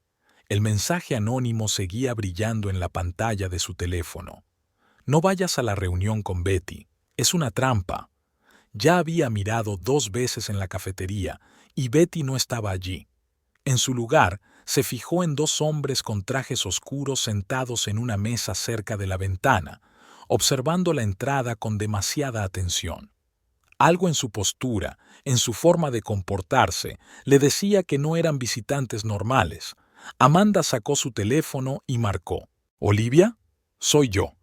El mensaje anónimo seguía brillando en la pantalla de su teléfono. «No vayas a la reunión con Betty, es una trampa». Ya había mirado 2 veces en la cafetería y Betty no estaba allí. En su lugar, se fijó en 2 hombres con trajes oscuros sentados en una mesa cerca de la ventana, observando la entrada con demasiada atención. Algo en su postura, en su forma de comportarse, le decía que no eran visitantes normales. Amanda sacó su teléfono y marcó. «¿Olivia? Soy yo.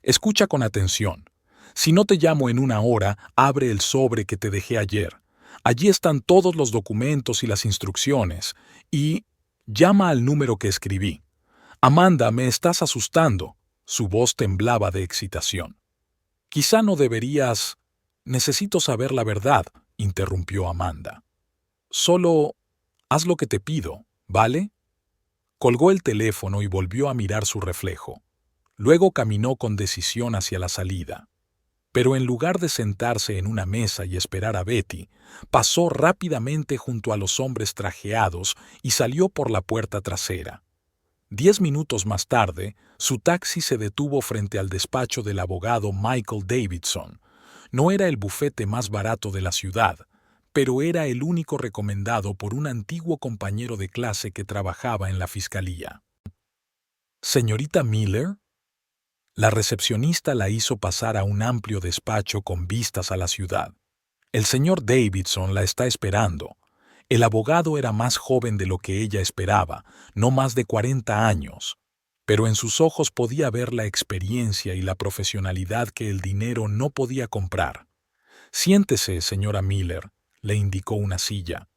Escucha con atención. Si no te llamo en 1 hora, abre el sobre que te dejé ayer. Allí están todos los documentos y las instrucciones. Y llama al número que escribí». «Amanda, me estás asustando». Su voz temblaba de excitación. «Quizá no deberías...». «Necesito saber la verdad», interrumpió Amanda. «Solo haz lo que te pido, ¿vale?». Colgó el teléfono y volvió a mirar su reflejo. Luego caminó con decisión hacia la salida. Pero en lugar de sentarse en una mesa y esperar a Betty, pasó rápidamente junto a los hombres trajeados y salió por la puerta trasera. 10 minutos más tarde, su taxi se detuvo frente al despacho del abogado Michael Davidson. No era el bufete más barato de la ciudad, pero era el único recomendado por un antiguo compañero de clase que trabajaba en la fiscalía. «¿Señorita Miller?» La recepcionista la hizo pasar a un amplio despacho con vistas a la ciudad. «El señor Davidson la está esperando». El abogado era más joven de lo que ella esperaba, no más de 40 años, pero en sus ojos podía ver la experiencia y la profesionalidad que el dinero no podía comprar. «Siéntese, señora Miller», le indicó una silla.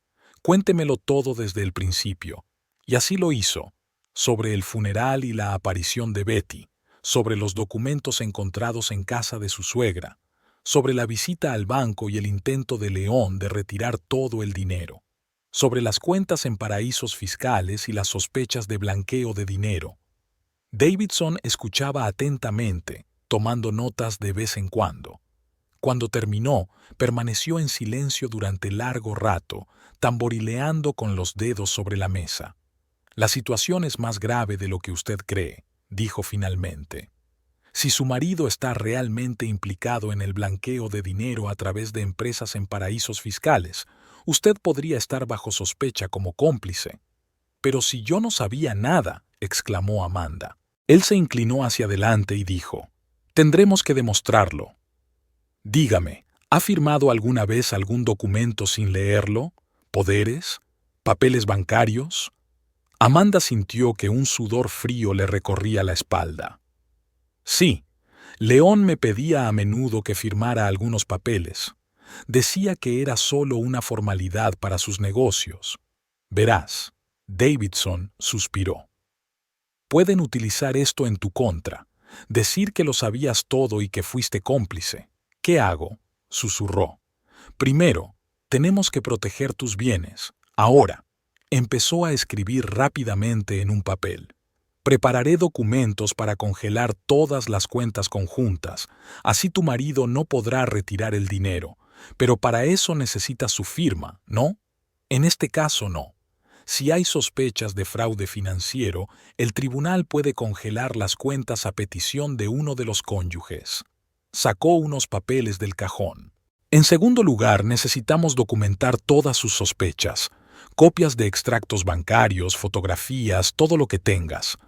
«Cuéntemelo todo desde el principio». Y así lo hizo, sobre el funeral y la aparición de Betty, sobre los documentos encontrados en casa de su suegra, sobre la visita al banco y el intento de León de retirar todo el dinero, sobre las cuentas en paraísos fiscales y las sospechas de blanqueo de dinero. Davidson escuchaba atentamente, tomando notas de vez en cuando. Cuando terminó, permaneció en silencio durante largo rato, tamborileando con los dedos sobre la mesa. «La situación es más grave de lo que usted cree», dijo finalmente. «Si su marido está realmente implicado en el blanqueo de dinero a través de empresas en paraísos fiscales, usted podría estar bajo sospecha como cómplice». «Pero si yo no sabía nada», exclamó Amanda. Él se inclinó hacia adelante y dijo: «Tendremos que demostrarlo. Dígame, ¿ha firmado alguna vez algún documento sin leerlo? ¿Poderes? ¿Papeles bancarios?» Amanda sintió que un sudor frío le recorría la espalda. «Sí, León me pedía a menudo que firmara algunos papeles. Decía que era solo una formalidad para sus negocios. Verás», Davidson suspiró. «Pueden utilizar esto en tu contra, decir que lo sabías todo y que fuiste cómplice». «¿Qué hago?», susurró. «Primero, tenemos que proteger tus bienes. Ahora». Empezó a escribir rápidamente en un papel. «Prepararé documentos para congelar todas las cuentas conjuntas. Así tu marido no podrá retirar el dinero. Pero para eso necesitas su firma, ¿no? En este caso no. Si hay sospechas de fraude financiero, el tribunal puede congelar las cuentas a petición de uno de los cónyuges». Sacó unos papeles del cajón. «En segundo lugar, necesitamos documentar todas sus sospechas. Copias de extractos bancarios, fotografías, todo lo que tengas».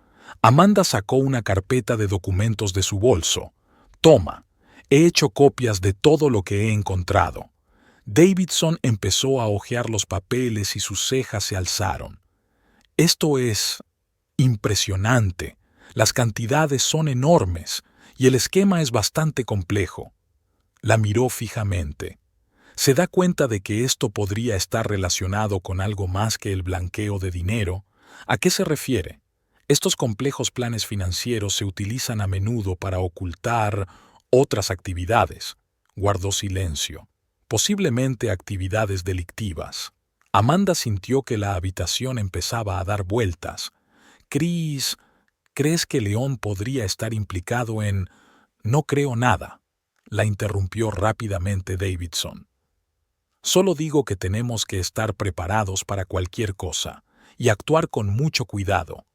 Amanda sacó una carpeta de documentos de su bolso. «Toma, he hecho copias de todo lo que he encontrado». Davidson empezó a hojear los papeles y sus cejas se alzaron. «Esto es impresionante. Las cantidades son enormes y el esquema es bastante complejo». La miró fijamente. ¿Se da cuenta de que esto podría estar relacionado con algo más que el blanqueo de dinero? ¿A qué se refiere? Estos complejos planes financieros se utilizan a menudo para ocultar otras actividades. Guardó silencio. Posiblemente actividades delictivas. Amanda sintió que la habitación empezaba a dar vueltas. «Chris, ¿crees que León podría estar implicado en...?» «No creo nada», la interrumpió rápidamente Davidson. «Solo digo que tenemos que estar preparados para cualquier cosa y actuar con mucho cuidado».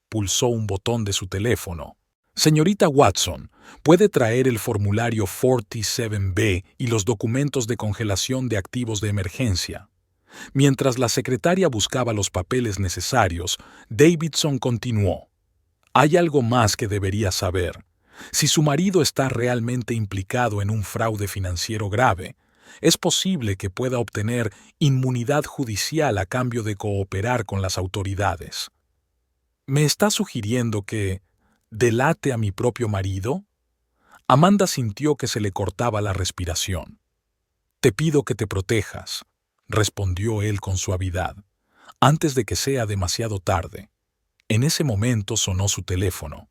Pulsó un botón de su teléfono. «Señorita Watson, ¿puede traer el formulario 47B y los documentos de congelación de activos de emergencia?» Mientras la secretaria buscaba los papeles necesarios, Davidson continuó. «Hay algo más que debería saber. Si su marido está realmente implicado en un fraude financiero grave, es posible que pueda obtener inmunidad judicial a cambio de cooperar con las autoridades». «¿Me está sugiriendo que delate a mi propio marido?» Amanda sintió que se le cortaba la respiración. «Te pido que te protejas», respondió él con suavidad, «antes de que sea demasiado tarde». En ese momento sonó su teléfono.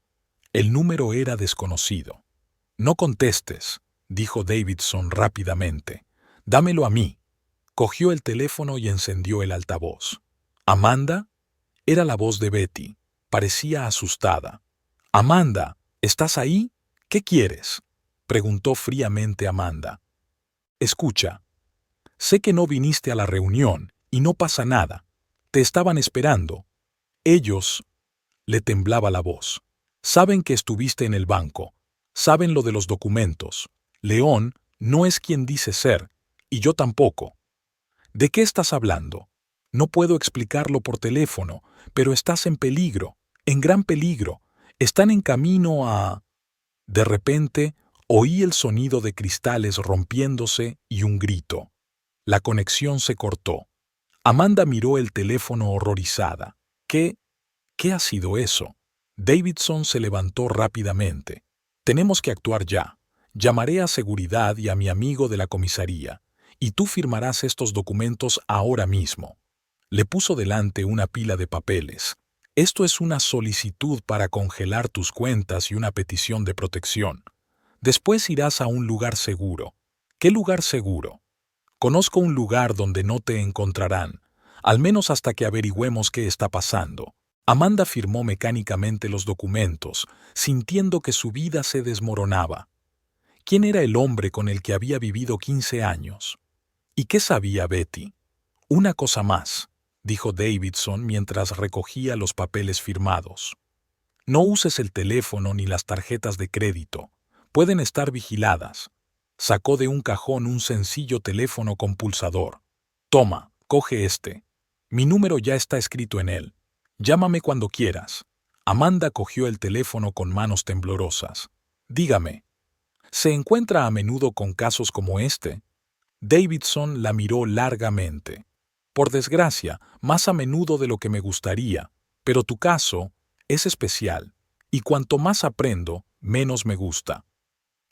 El número era desconocido. «No contestes», dijo Davidson rápidamente. «Dámelo a mí». Cogió el teléfono y encendió el altavoz. «¿Amanda?» Era la voz de Betty. Parecía asustada. «Amanda, ¿estás ahí? ¿Qué quieres?» preguntó fríamente Amanda. Escucha, sé que no viniste a la reunión y no pasa nada. Te estaban esperando. Ellos, le temblaba la voz, saben que estuviste en el banco, saben lo de los documentos. León no es quien dice ser, y yo tampoco. ¿De qué estás hablando? No puedo explicarlo por teléfono, pero estás en peligro, en gran peligro. Están en camino a... De repente, oí el sonido de cristales rompiéndose y un grito. La conexión se cortó. Amanda miró el teléfono horrorizada. ¿Qué ha sido eso? Davidson se levantó rápidamente. Tenemos que actuar ya. Llamaré a seguridad y a mi amigo de la comisaría, y tú firmarás estos documentos ahora mismo. Le puso delante una pila de papeles. Esto es una solicitud para congelar tus cuentas y una petición de protección. Después irás a un lugar seguro. ¿Qué lugar seguro? Conozco un lugar donde no te encontrarán, al menos hasta que averigüemos qué está pasando. Amanda firmó mecánicamente los documentos, sintiendo que su vida se desmoronaba. ¿Quién era el hombre con el que había vivido 15 años? ¿Y qué sabía Betty? Una cosa más, dijo Davidson mientras recogía los papeles firmados. No uses el teléfono ni las tarjetas de crédito. Pueden estar vigiladas. Sacó de un cajón un sencillo teléfono con pulsador. Toma, coge este. Mi número ya está escrito en él. Llámame cuando quieras. Amanda cogió el teléfono con manos temblorosas. Dígame, ¿se encuentra a menudo con casos como este? Davidson la miró largamente. Por desgracia, más a menudo de lo que me gustaría, pero tu caso es especial, y cuanto más aprendo, menos me gusta.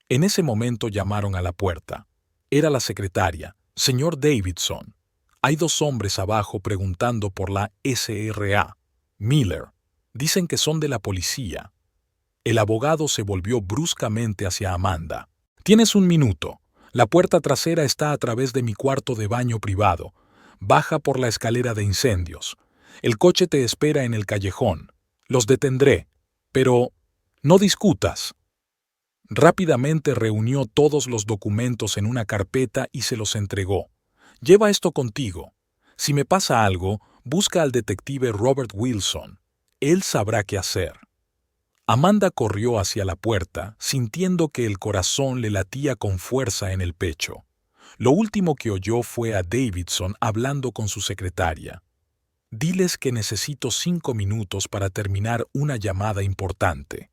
En ese momento llamaron a la puerta. Era la secretaria. Señor Davidson, hay 2 hombres abajo preguntando por la SRA. Miller. Dicen que son de la policía. El abogado se volvió bruscamente hacia Amanda. Tienes 1 minuto. La puerta trasera está a través de mi cuarto de baño privado. Baja por la escalera de incendios. El coche te espera en el callejón. Los detendré. Pero no discutas. Rápidamente reunió todos los documentos en una carpeta y se los entregó. Lleva esto contigo. Si me pasa algo, busca al detective Robert Wilson. Él sabrá qué hacer. Amanda corrió hacia la puerta, sintiendo que el corazón le latía con fuerza en el pecho. Lo último que oyó fue a Davidson hablando con su secretaria. Diles que necesito 5 minutos para terminar una llamada importante.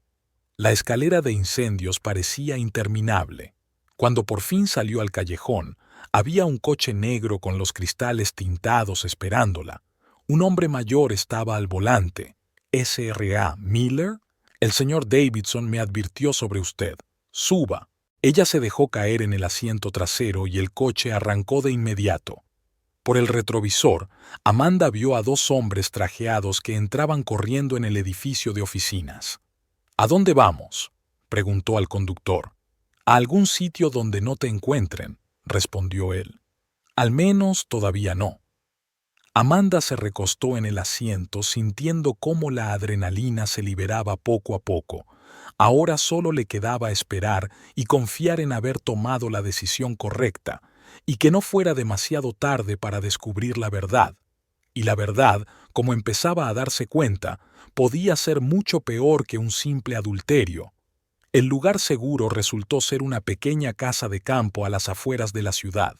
La escalera de incendios parecía interminable. Cuando por fin salió al callejón, había un coche negro con los cristales tintados esperándola. Un hombre mayor estaba al volante. ¿SRA Miller? El señor Davidson me advirtió sobre usted. Suba. Ella se dejó caer en el asiento trasero y el coche arrancó de inmediato. Por el retrovisor, Amanda vio a 2 hombres trajeados que entraban corriendo en el edificio de oficinas. ¿A dónde vamos?, preguntó al conductor. A algún sitio donde no te encuentren, respondió él. Al menos todavía no. Amanda se recostó en el asiento sintiendo cómo la adrenalina se liberaba poco a poco. Ahora solo le quedaba esperar y confiar en haber tomado la decisión correcta, y que no fuera demasiado tarde para descubrir la verdad. Y la verdad, como empezaba a darse cuenta, podía ser mucho peor que un simple adulterio. El lugar seguro resultó ser una pequeña casa de campo a las afueras de la ciudad.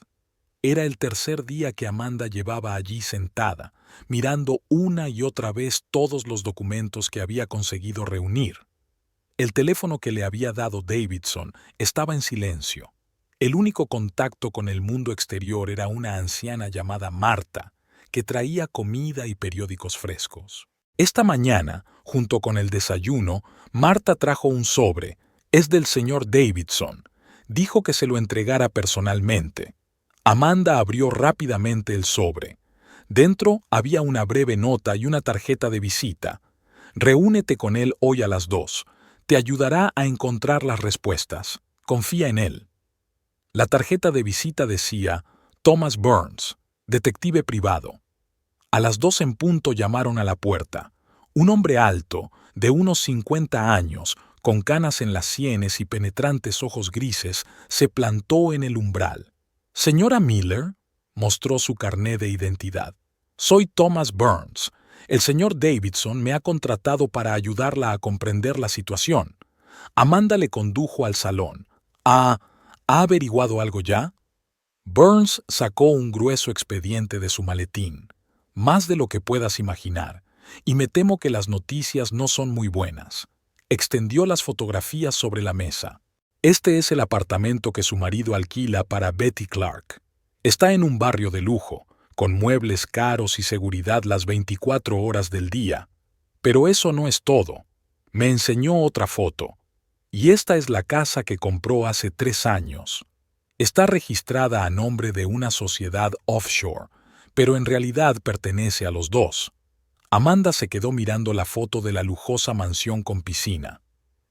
Era el 3er día que Amanda llevaba allí sentada, mirando una y otra vez todos los documentos que había conseguido reunir. El teléfono que le había dado Davidson estaba en silencio. El único contacto con el mundo exterior era una anciana llamada Marta, que traía comida y periódicos frescos. Esta mañana, junto con el desayuno, Marta trajo un sobre. Es del señor Davidson. Dijo que se lo entregara personalmente. Amanda abrió rápidamente el sobre. Dentro había una breve nota y una tarjeta de visita. Reúnete con él hoy a las 2. Te ayudará a encontrar las respuestas. Confía en él. La tarjeta de visita decía Thomas Burns, detective privado. A las 2 en punto llamaron a la puerta. Un hombre alto, de unos 50 años, con canas en las sienes y penetrantes ojos grises, se plantó en el umbral. «Señora Miller», mostró su carné de identidad. «Soy Thomas Burns. El señor Davidson me ha contratado para ayudarla a comprender la situación». Amanda le condujo al salón. ¿Ha averiguado algo ya? Burns sacó un grueso expediente de su maletín, más de lo que puedas imaginar, y me temo que las noticias no son muy buenas. Extendió las fotografías sobre la mesa. Este es el apartamento que su marido alquila para Betty Clark. Está en un barrio de lujo, con muebles caros y seguridad las 24 horas del día. Pero eso no es todo. Me enseñó otra foto. Y esta es la casa que compró hace 3 años. Está registrada a nombre de una sociedad offshore, pero en realidad pertenece a los dos. Amanda se quedó mirando la foto de la lujosa mansión con piscina.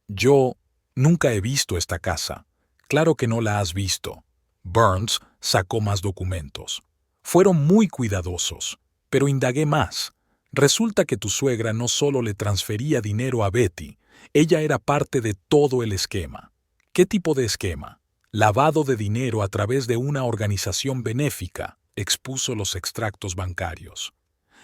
Yo nunca he visto esta casa. Claro que no la has visto. Burns sacó más documentos. Fueron muy cuidadosos, pero indagué más. Resulta que tu suegra no solo le transfería dinero a Betty, ella era parte de todo el esquema. ¿Qué tipo de esquema? Lavado de dinero a través de una organización benéfica, expuso los extractos bancarios.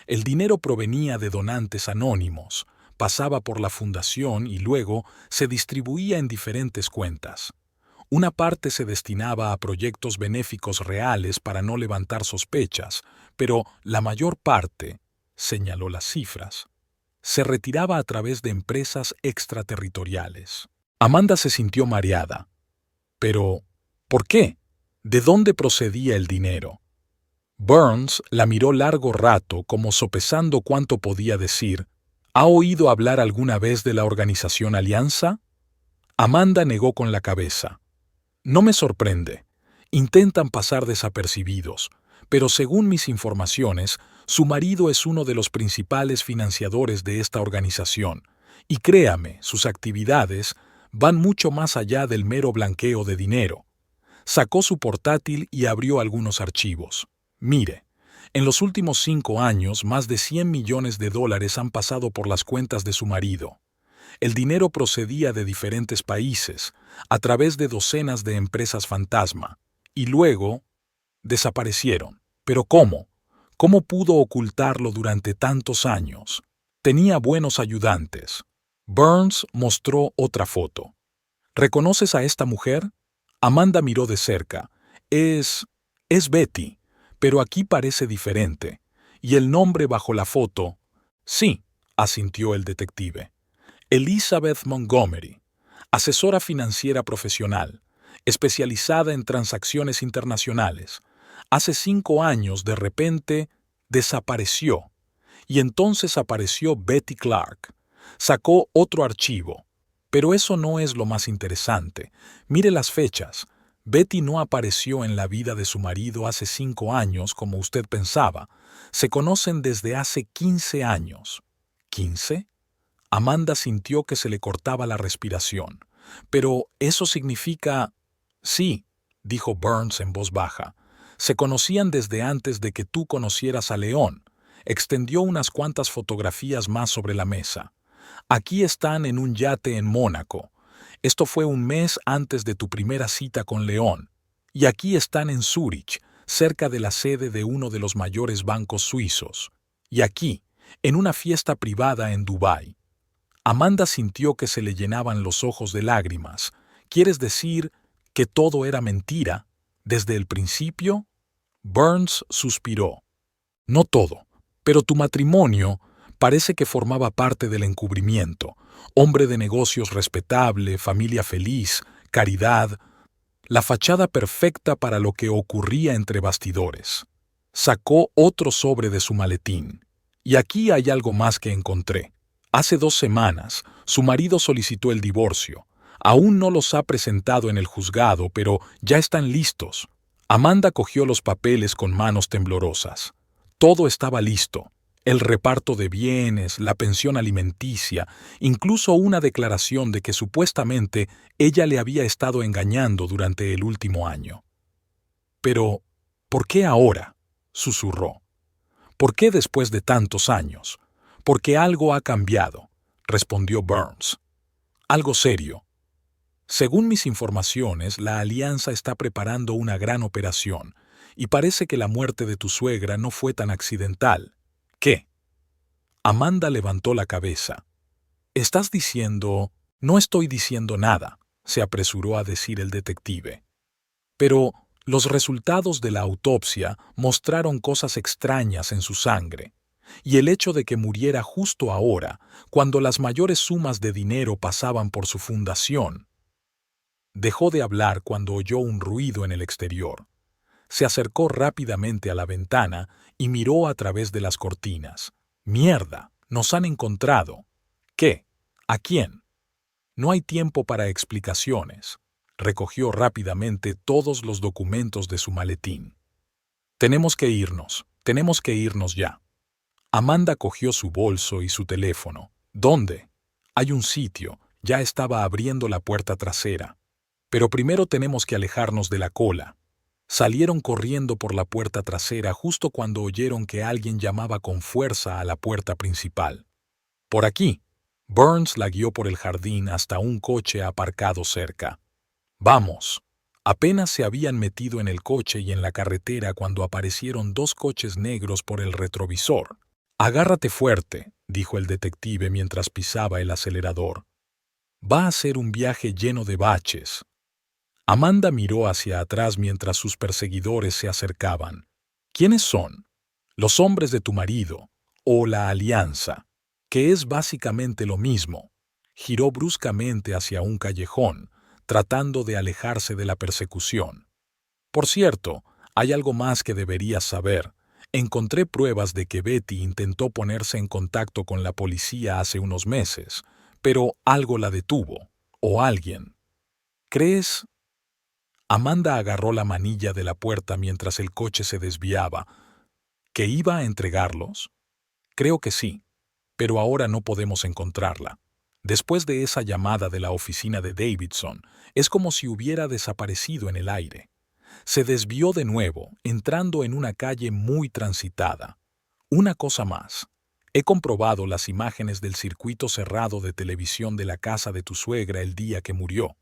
El dinero provenía de donantes anónimos, pasaba por la fundación y luego se distribuía en diferentes cuentas. Una parte se destinaba a proyectos benéficos reales para no levantar sospechas, pero la mayor parte, señaló las cifras, se retiraba a través de empresas extraterritoriales. Amanda se sintió mareada. Pero, ¿por qué? ¿De dónde procedía el dinero? Burns la miró largo rato como sopesando cuánto podía decir. ¿Ha oído hablar alguna vez de la organización Alianza? Amanda negó con la cabeza. No me sorprende. Intentan pasar desapercibidos, pero según mis informaciones, su marido es uno de los principales financiadores de esta organización, y créame, sus actividades van mucho más allá del mero blanqueo de dinero. Sacó su portátil y abrió algunos archivos. Mire, en los últimos 5 años, más de $100 millones han pasado por las cuentas de su marido. El dinero procedía de diferentes países, a través de docenas de empresas fantasma, y luego desaparecieron. ¿Pero cómo? ¿Cómo pudo ocultarlo durante tantos años? Tenía buenos ayudantes. Burns mostró otra foto. ¿Reconoces a esta mujer? Amanda miró de cerca. Es Betty, pero aquí parece diferente. ¿Y el nombre bajo la foto? Sí, asintió el detective. Elizabeth Montgomery, asesora financiera profesional, especializada en transacciones internacionales. Hace 5 años, de repente, desapareció. Y entonces apareció Betty Clark. Sacó otro archivo. Pero eso no es lo más interesante. Mire las fechas. Betty no apareció en la vida de su marido hace 5 años, como usted pensaba. Se conocen desde hace 15 años. ¿15? Amanda sintió que se le cortaba la respiración. Pero eso significa... Sí, dijo Burns en voz baja. Se conocían desde antes de que tú conocieras a León. Extendió unas cuantas fotografías más sobre la mesa. Aquí están en un yate en Mónaco. Esto fue un mes antes de tu primera cita con León. Y aquí están en Zúrich, cerca de la sede de uno de los mayores bancos suizos. Y aquí, en una fiesta privada en Dubái. Amanda sintió que se le llenaban los ojos de lágrimas. ¿Quieres decir que todo era mentira? ¿Desde el principio? Burns suspiró. No todo, pero tu matrimonio parece que formaba parte del encubrimiento. Hombre de negocios respetable, familia feliz, caridad. La fachada perfecta para lo que ocurría entre bastidores. Sacó otro sobre de su maletín. Y aquí hay algo más que encontré. Hace 2 semanas, su marido solicitó el divorcio. Aún no los ha presentado en el juzgado, pero ya están listos. Amanda cogió los papeles con manos temblorosas. Todo estaba listo. El reparto de bienes, la pensión alimenticia, incluso una declaración de que supuestamente ella le había estado engañando durante el último año. Pero, ¿por qué ahora?, susurró. ¿Por qué después de tantos años? Porque algo ha cambiado, respondió Burns. Algo serio. Según mis informaciones, la Alianza está preparando una gran operación, y parece que la muerte de tu suegra no fue tan accidental. ¿Qué? Amanda levantó la cabeza. ¿Estás diciendo? No estoy diciendo nada, se apresuró a decir el detective. Pero los resultados de la autopsia mostraron cosas extrañas en su sangre, y el hecho de que muriera justo ahora, cuando las mayores sumas de dinero pasaban por su fundación. Dejó de hablar cuando oyó un ruido en el exterior. Se acercó rápidamente a la ventana y miró a través de las cortinas. ¡Mierda! ¡Nos han encontrado! ¿Qué? ¿A quién? No hay tiempo para explicaciones. Recogió rápidamente todos los documentos de su maletín. Tenemos que irnos ya. Amanda cogió su bolso y su teléfono. ¿Dónde? Hay un sitio, ya estaba abriendo la puerta trasera. Pero primero tenemos que alejarnos de la cola. Salieron corriendo por la puerta trasera justo cuando oyeron que alguien llamaba con fuerza a la puerta principal. Por aquí. Burns la guió por el jardín hasta un coche aparcado cerca. Vamos. Apenas se habían metido en el coche y en la carretera cuando aparecieron dos coches negros por el retrovisor. Agárrate fuerte, dijo el detective mientras pisaba el acelerador. Va a ser un viaje lleno de baches. Amanda miró hacia atrás mientras sus perseguidores se acercaban. ¿Quiénes son? Los hombres de tu marido, o la Alianza, que es básicamente lo mismo. Giró bruscamente hacia un callejón, tratando de alejarse de la persecución. Por cierto, hay algo más que deberías saber. Encontré pruebas de que Betty intentó ponerse en contacto con la policía hace unos meses, pero algo la detuvo, o alguien. ¿Crees? Amanda agarró la manilla de la puerta mientras el coche se desviaba. ¿Que iba a entregarlos? Creo que sí, pero ahora no podemos encontrarla. Después de esa llamada de la oficina de Davidson, es como si hubiera desaparecido en el aire. Se desvió de nuevo, entrando en una calle muy transitada. Una cosa más. He comprobado las imágenes del circuito cerrado de televisión de la casa de tu suegra el día que murió.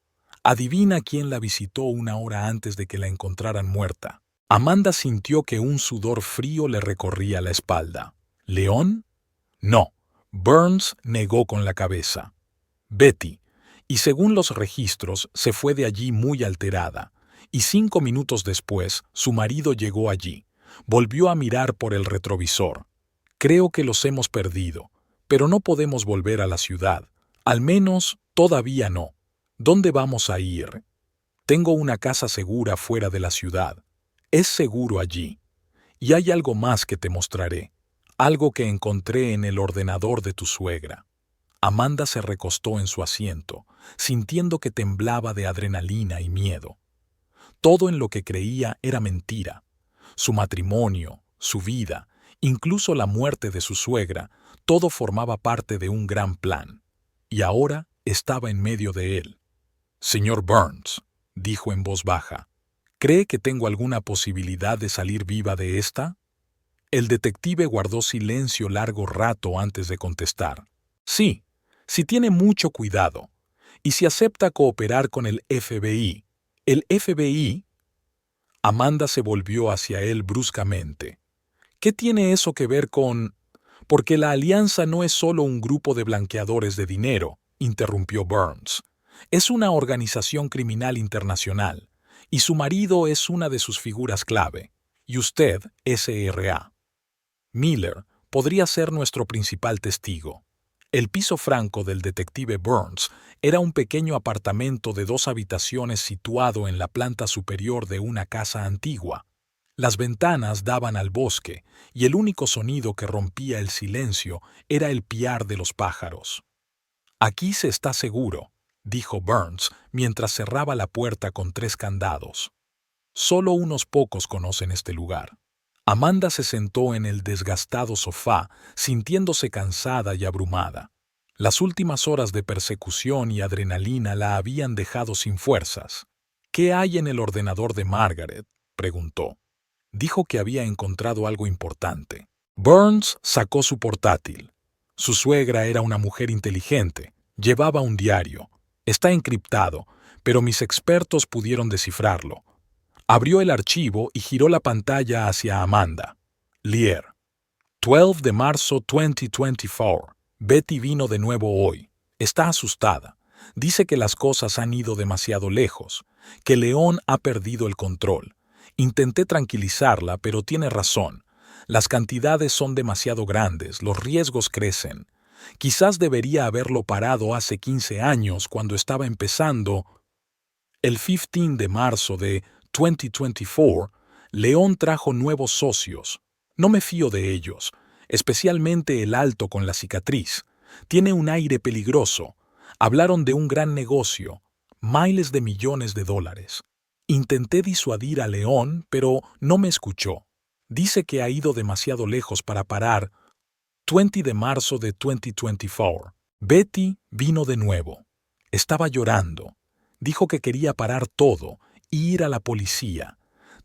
Adivina quién la visitó una hora antes de que la encontraran muerta. Amanda sintió que un sudor frío le recorría la espalda. ¿León? No. Burns negó con la cabeza. Betty. Y según los registros, se fue de allí muy alterada. Y 5 minutos después, su marido llegó allí. Volvió a mirar por el retrovisor. Creo que los hemos perdido, pero no podemos volver a la ciudad. Al menos, todavía no. ¿Dónde vamos a ir? Tengo una casa segura fuera de la ciudad. Es seguro allí. Y hay algo más que te mostraré. Algo que encontré en el ordenador de tu suegra. Amanda se recostó en su asiento, sintiendo que temblaba de adrenalina y miedo. Todo en lo que creía era mentira. Su matrimonio, su vida, incluso la muerte de su suegra, todo formaba parte de un gran plan. Y ahora estaba en medio de él. Señor Burns, dijo en voz baja, ¿cree que tengo alguna posibilidad de salir viva de esta? El detective guardó silencio largo rato antes de contestar. Sí, si tiene mucho cuidado, y si acepta cooperar con el FBI. ¿El FBI? Amanda se volvió hacia él bruscamente. ¿Qué tiene eso que ver con...? Porque la Alianza no es solo un grupo de blanqueadores de dinero, interrumpió Burns. Es una organización criminal internacional, y su marido es una de sus figuras clave, y usted, SRA. Miller podría ser nuestro principal testigo. El piso franco del detective Burns era un pequeño apartamento de 2 habitaciones situado en la planta superior de una casa antigua. Las ventanas daban al bosque, y el único sonido que rompía el silencio era el piar de los pájaros. Aquí se está seguro, dijo Burns mientras cerraba la puerta con 3 candados. Solo unos pocos conocen este lugar. Amanda se sentó en el desgastado sofá, sintiéndose cansada y abrumada. Las últimas horas de persecución y adrenalina la habían dejado sin fuerzas. ¿Qué hay en el ordenador de Margaret?, preguntó. Dijo que había encontrado algo importante. Burns sacó su portátil. Su suegra era una mujer inteligente, Llevaba un diario. Está encriptado, pero mis expertos pudieron descifrarlo. Abrió el archivo y giró la pantalla hacia Amanda. Leer. 12 de marzo 2024. Betty vino de nuevo hoy. Está asustada. Dice que las cosas han ido demasiado lejos, que León ha perdido el control. Intenté tranquilizarla, pero tiene razón. Las cantidades son demasiado grandes, los riesgos crecen. Quizás debería haberlo parado hace 15 años cuando estaba empezando. El 15 de marzo de 2024, León trajo nuevos socios. No me fío de ellos, especialmente el alto con la cicatriz. Tiene un aire peligroso. Hablaron de un gran negocio, miles de millones de dólares. Intenté disuadir a León, pero no me escuchó. Dice que ha ido demasiado lejos para parar. 20 de marzo de 2024. Betty vino de nuevo. Estaba llorando. Dijo que quería parar todo e ir a la policía.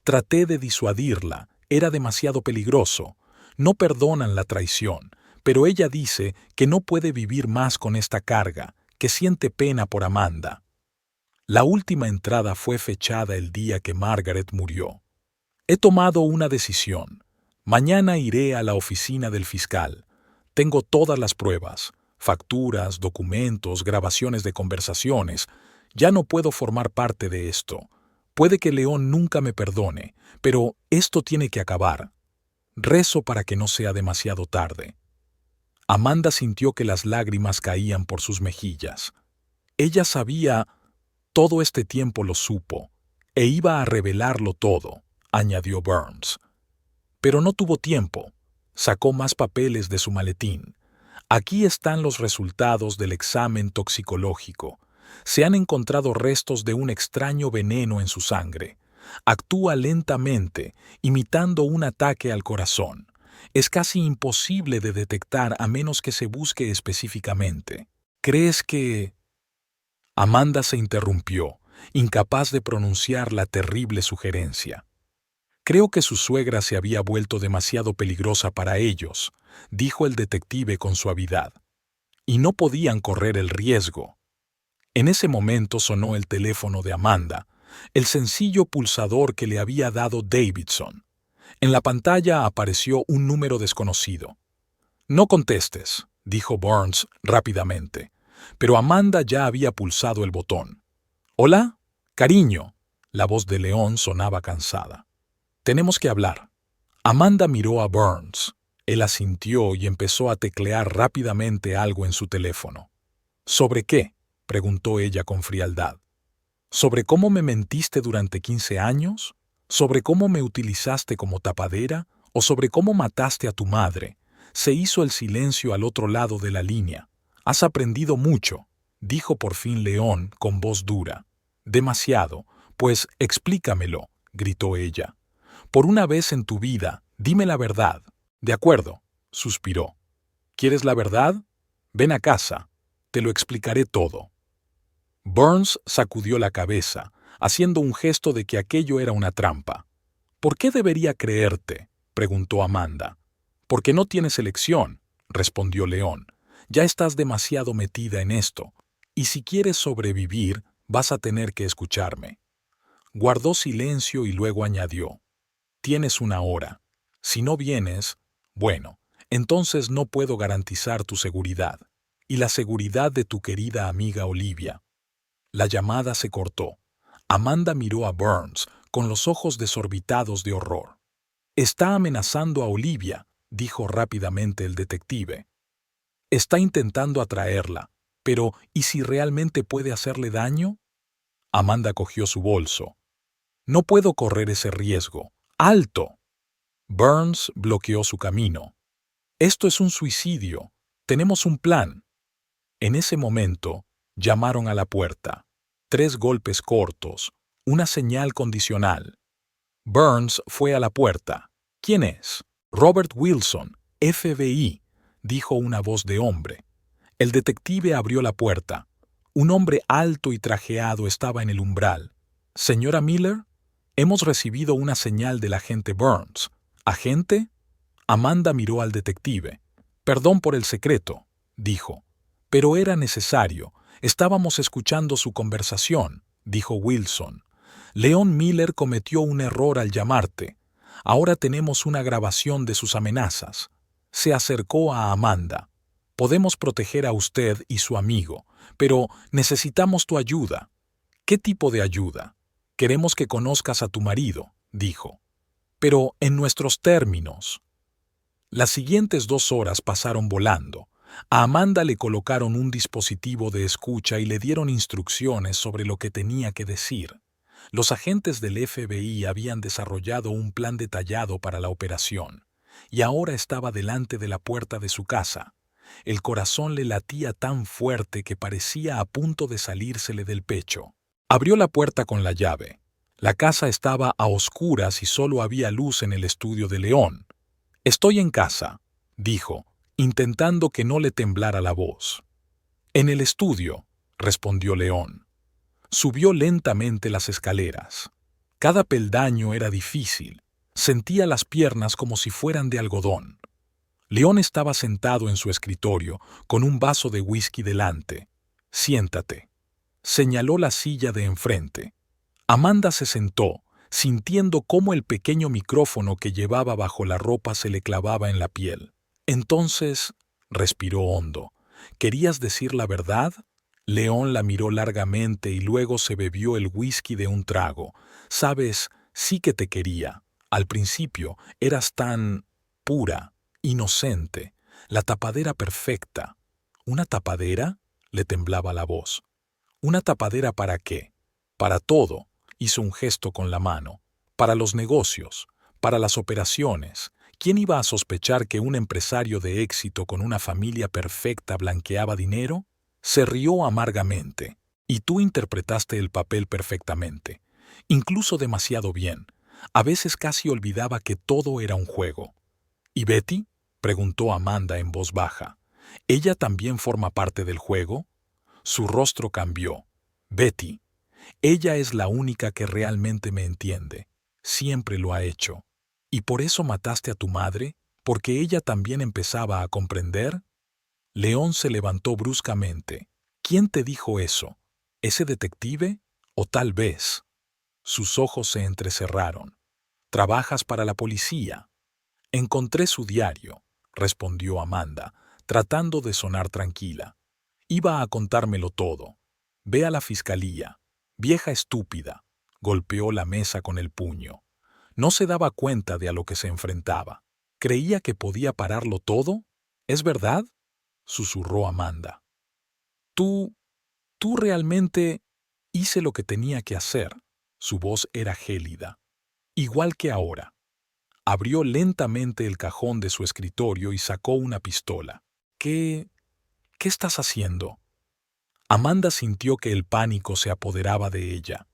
Traté de disuadirla. Era demasiado peligroso. No perdonan la traición, pero ella dice que no puede vivir más con esta carga, que siente pena por Amanda. La última entrada fue fechada el día que Margaret murió. He tomado una decisión. Mañana iré a la oficina del fiscal. Tengo todas las pruebas, facturas, documentos, grabaciones de conversaciones. Ya no puedo formar parte de esto. Puede que León nunca me perdone, pero esto tiene que acabar. Rezo para que no sea demasiado tarde. Amanda sintió que las lágrimas caían por sus mejillas. Ella sabía, todo este tiempo lo supo, e iba a revelarlo todo, añadió Burns. Pero no tuvo tiempo. Sacó más papeles de su maletín. Aquí están los resultados del examen toxicológico. Se han encontrado restos de un extraño veneno en su sangre. Actúa lentamente, imitando un ataque al corazón. Es casi imposible de detectar a menos que se busque específicamente. ¿Crees que...? Amanda se interrumpió, incapaz de pronunciar la terrible sugerencia. Creo que su suegra se había vuelto demasiado peligrosa para ellos, dijo el detective con suavidad. Y no podían correr el riesgo. En ese momento sonó el teléfono de Amanda, el sencillo pulsador que le había dado Davidson. En la pantalla apareció un número desconocido. No contestes, dijo Burns rápidamente, pero Amanda ya había pulsado el botón. «Hola, cariño», la voz de León sonaba cansada. «Tenemos que hablar». Amanda miró a Burns. Él asintió y empezó a teclear rápidamente algo en su teléfono. «¿Sobre qué?», preguntó ella con frialdad. ¿Sobre cómo me mentiste durante 15 años? ¿Sobre cómo me utilizaste como tapadera? ¿O sobre cómo mataste a tu madre? Se hizo el silencio al otro lado de la línea. «Has aprendido mucho», dijo por fin León con voz dura. «Demasiado. Pues explícamelo», gritó ella. «Por una vez en tu vida, dime la verdad». «De acuerdo», suspiró. «¿Quieres la verdad? Ven a casa. Te lo explicaré todo». Burns sacudió la cabeza, haciendo un gesto de que aquello era una trampa. «¿Por qué debería creerte?», preguntó Amanda. «Porque no tienes elección», respondió León. «Ya estás demasiado metida en esto, y si quieres sobrevivir, vas a tener que escucharme». Guardó silencio y luego añadió: «Tienes una hora. Si no vienes, bueno, entonces no puedo garantizar tu seguridad, y la seguridad de tu querida amiga Olivia». La llamada se cortó. Amanda miró a Burns con los ojos desorbitados de horror. «Está amenazando a Olivia», dijo rápidamente el detective. «Está intentando atraerla, pero ¿y si realmente puede hacerle daño?» Amanda cogió su bolso. «No puedo correr ese riesgo. ¡Alto!». Burns bloqueó su camino. «Esto es un suicidio. Tenemos un plan». En ese momento, llamaron a la puerta. 3 golpes cortos, una señal condicional. Burns fue a la puerta. «¿Quién es?» «Robert Wilson, FBI», dijo una voz de hombre. El detective abrió la puerta. Un hombre alto y trajeado estaba en el umbral. «Señora Miller, hemos recibido una señal del agente Burns». «¿Agente?». Amanda miró al detective. «Perdón por el secreto», dijo. Pero era necesario. Estábamos escuchando su conversación, dijo Wilson. Leon Miller cometió un error al llamarte. Ahora tenemos una grabación de sus amenazas. Se acercó a Amanda. Podemos proteger a usted y su amigo, pero necesitamos tu ayuda. ¿Qué tipo de ayuda? Queremos que conozcas a tu marido, dijo. Pero en nuestros términos. Las siguientes 2 horas pasaron volando. A Amanda le colocaron un dispositivo de escucha y le dieron instrucciones sobre lo que tenía que decir. Los agentes del FBI habían desarrollado un plan detallado para la operación, y ahora estaba delante de la puerta de su casa. El corazón le latía tan fuerte que parecía a punto de salírsele del pecho. Abrió la puerta con la llave. La casa estaba a oscuras y solo había luz en el estudio de León. «Estoy en casa», dijo, intentando que no le temblara la voz. «En el estudio», respondió León. Subió lentamente las escaleras. Cada peldaño era difícil. Sentía las piernas como si fueran de algodón. León estaba sentado en su escritorio, con un vaso de whisky delante. «Siéntate», señaló la silla de enfrente. Amanda se sentó, sintiendo cómo el pequeño micrófono que llevaba bajo la ropa se le clavaba en la piel. «Entonces», respiró hondo, «¿querías decir la verdad?» León la miró largamente y luego se bebió el whisky de un trago. «Sabes, sí que te quería. Al principio eras tan pura, inocente, la tapadera perfecta». «¿Una tapadera?», le temblaba la voz. «¿Una tapadera para qué?» «Para todo», hizo un gesto con la mano. «Para los negocios, para las operaciones. ¿Quién iba a sospechar que un empresario de éxito con una familia perfecta blanqueaba dinero?» Se rió amargamente. «Y tú interpretaste el papel perfectamente. Incluso demasiado bien. A veces casi olvidaba que todo era un juego». «¿Y Betty?», preguntó Amanda en voz baja. «¿Ella también forma parte del juego?» Su rostro cambió. «Betty. Ella es la única que realmente me entiende. Siempre lo ha hecho. ¿Y por eso mataste a tu madre? ¿Porque ella también empezaba a comprender?» León se levantó bruscamente. «¿Quién te dijo eso? ¿Ese detective? ¿O tal vez?» Sus ojos se entrecerraron. «¿Trabajas para la policía?» «Encontré su diario», respondió Amanda, tratando de sonar tranquila. «Iba a contármelo todo. Ve a la fiscalía. Vieja estúpida», golpeó la mesa con el puño. No se daba cuenta de a lo que se enfrentaba. ¿Creía que podía pararlo todo? ¿Es verdad?, susurró Amanda. Tú realmente hice lo que tenía que hacer». Su voz era gélida. «Igual que ahora». Abrió lentamente el cajón de su escritorio y sacó una pistola. ¿Qué estás haciendo?» Amanda sintió que el pánico se apoderaba de ella.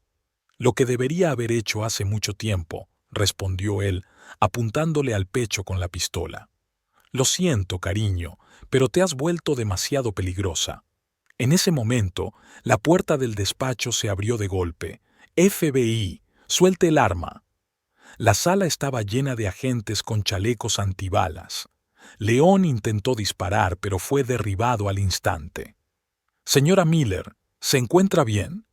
«Lo que debería haber hecho hace mucho tiempo», respondió él, apuntándole al pecho con la pistola. «Lo siento, cariño, pero te has vuelto demasiado peligrosa». En ese momento, la puerta del despacho se abrió de golpe. «FBI, suelte el arma». La sala estaba llena de agentes con chalecos antibalas. León intentó disparar, pero fue derribado al instante. «Señora Miller, ¿se encuentra bien?»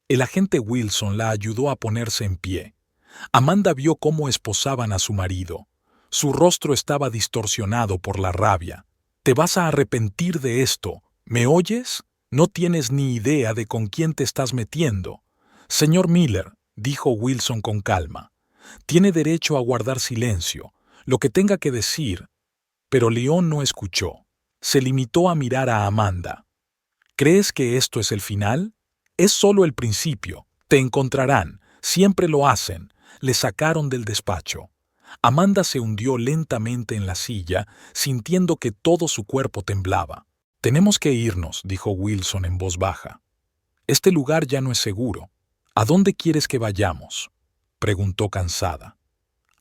El agente Wilson la ayudó a ponerse en pie. Amanda vio cómo esposaban a su marido. Su rostro estaba distorsionado por la rabia. «Te vas a arrepentir de esto. ¿Me oyes? No tienes ni idea de con quién te estás metiendo». «Señor Miller», dijo Wilson con calma, «tiene derecho a guardar silencio, lo que tenga que decir». Pero León no escuchó. Se limitó a mirar a Amanda. «¿Crees que esto es el final? Es solo el principio. Te encontrarán. Siempre lo hacen». Le sacaron del despacho. Amanda se hundió lentamente en la silla, sintiendo que todo su cuerpo temblaba. «Tenemos que irnos», dijo Wilson en voz baja. «Este lugar ya no es seguro». «¿A dónde quieres que vayamos?», preguntó cansada.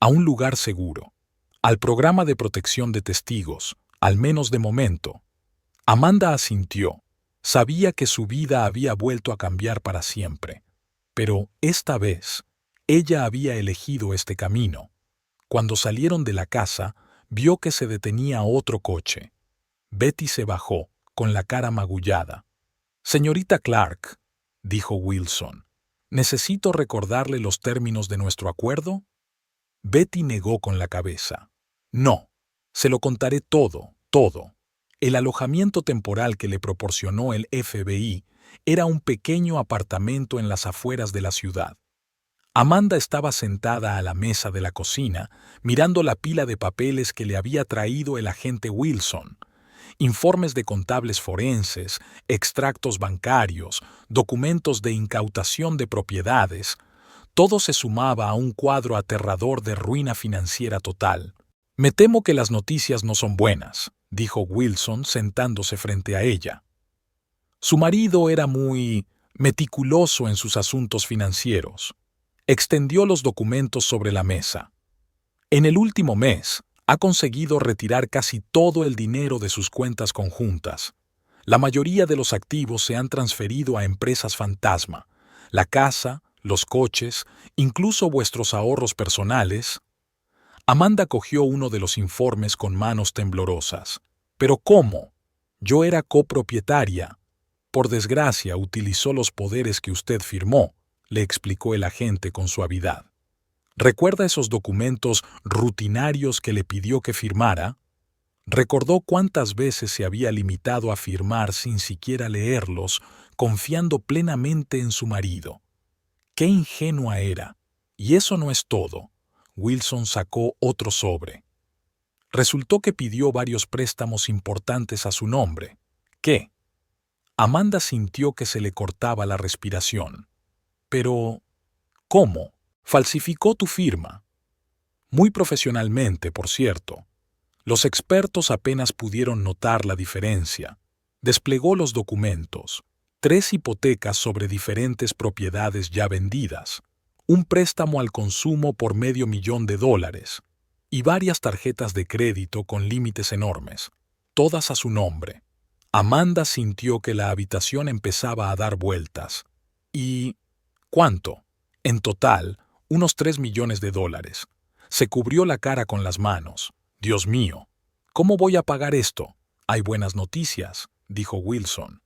«A un lugar seguro. Al programa de protección de testigos, al menos de momento». Amanda asintió. Sabía que su vida había vuelto a cambiar para siempre. Pero esta vez, ella había elegido este camino. Cuando salieron de la casa, vio que se detenía otro coche. Betty se bajó, con la cara magullada. «Señorita Clark», dijo Wilson, «¿necesito recordarle los términos de nuestro acuerdo?» Betty negó con la cabeza. «No, se lo contaré todo, todo. El alojamiento temporal que le proporcionó el FBI era un pequeño apartamento en las afueras de la ciudad. Amanda estaba sentada a la mesa de la cocina, mirando la pila de papeles que le había traído el agente Wilson. Informes de contables forenses, extractos bancarios, documentos de incautación de propiedades. Todo se sumaba a un cuadro aterrador de ruina financiera total. «Me temo que las noticias no son buenas», dijo Wilson sentándose frente a ella. Su marido era muy meticuloso en sus asuntos financieros. Extendió los documentos sobre la mesa. En el último mes, ha conseguido retirar casi todo el dinero de sus cuentas conjuntas. La mayoría de los activos se han transferido a empresas fantasma. La casa, los coches, incluso vuestros ahorros personales. Amanda cogió uno de los informes con manos temblorosas. «¿Pero cómo? Yo era copropietaria. Por desgracia, utilizó los poderes que usted firmó», le explicó el agente con suavidad. «¿Recuerda esos documentos rutinarios que le pidió que firmara?» Recordó cuántas veces se había limitado a firmar sin siquiera leerlos, confiando plenamente en su marido. ¡Qué ingenua era! Y eso no es todo. Wilson sacó otro sobre. Resultó que pidió varios préstamos importantes a su nombre. ¿Qué? Amanda sintió que se le cortaba la respiración. «Pero, ¿cómo? Falsificó tu firma». Muy profesionalmente, por cierto. Los expertos apenas pudieron notar la diferencia. Desplegó los documentos. 3 hipotecas sobre diferentes propiedades ya vendidas, un préstamo al consumo por $500,000 y varias tarjetas de crédito con límites enormes, todas a su nombre. Amanda sintió que la habitación empezaba a dar vueltas. ¿Y cuánto? En total, unos $3 millones. Se cubrió la cara con las manos. «Dios mío, ¿cómo voy a pagar esto?» «Hay buenas noticias», dijo Wilson.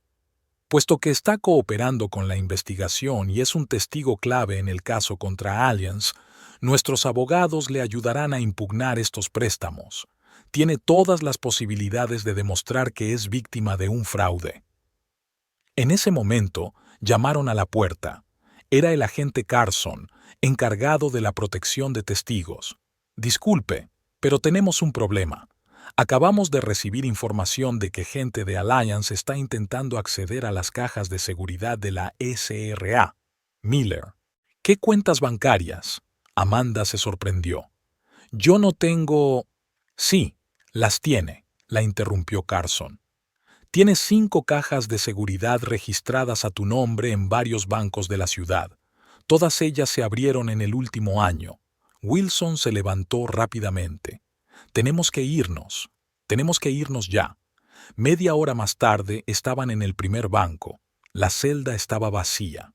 «Puesto que está cooperando con la investigación y es un testigo clave en el caso contra Allianz, nuestros abogados le ayudarán a impugnar estos préstamos. Tiene todas las posibilidades de demostrar que es víctima de un fraude». En ese momento, llamaron a la puerta. Era el agente Carson, encargado de la protección de testigos. «Disculpe, pero tenemos un problema. Acabamos de recibir información de que gente de Allianz está intentando acceder a las cajas de seguridad de la SRA. Miller». «¿Qué cuentas bancarias?» Amanda se sorprendió. «Yo no tengo...» «Sí, las tiene», la interrumpió Carson. «Tienes 5 cajas de seguridad registradas a tu nombre en varios bancos de la ciudad. Todas ellas se abrieron en el último año». Wilson se levantó rápidamente. «Tenemos que irnos ya». Media hora más tarde estaban en el primer banco. La celda estaba vacía.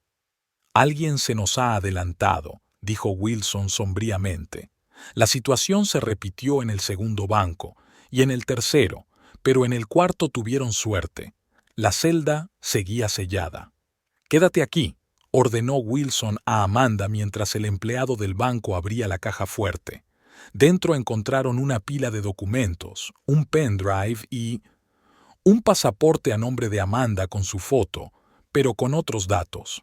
«Alguien se nos ha adelantado», dijo Wilson sombríamente. La situación se repitió en el segundo banco y en el tercero, pero en el cuarto tuvieron suerte. La celda seguía sellada. «Quédate aquí», ordenó Wilson a Amanda mientras el empleado del banco abría la caja fuerte. Dentro encontraron una pila de documentos, un pendrive y un pasaporte a nombre de Amanda con su foto, pero con otros datos.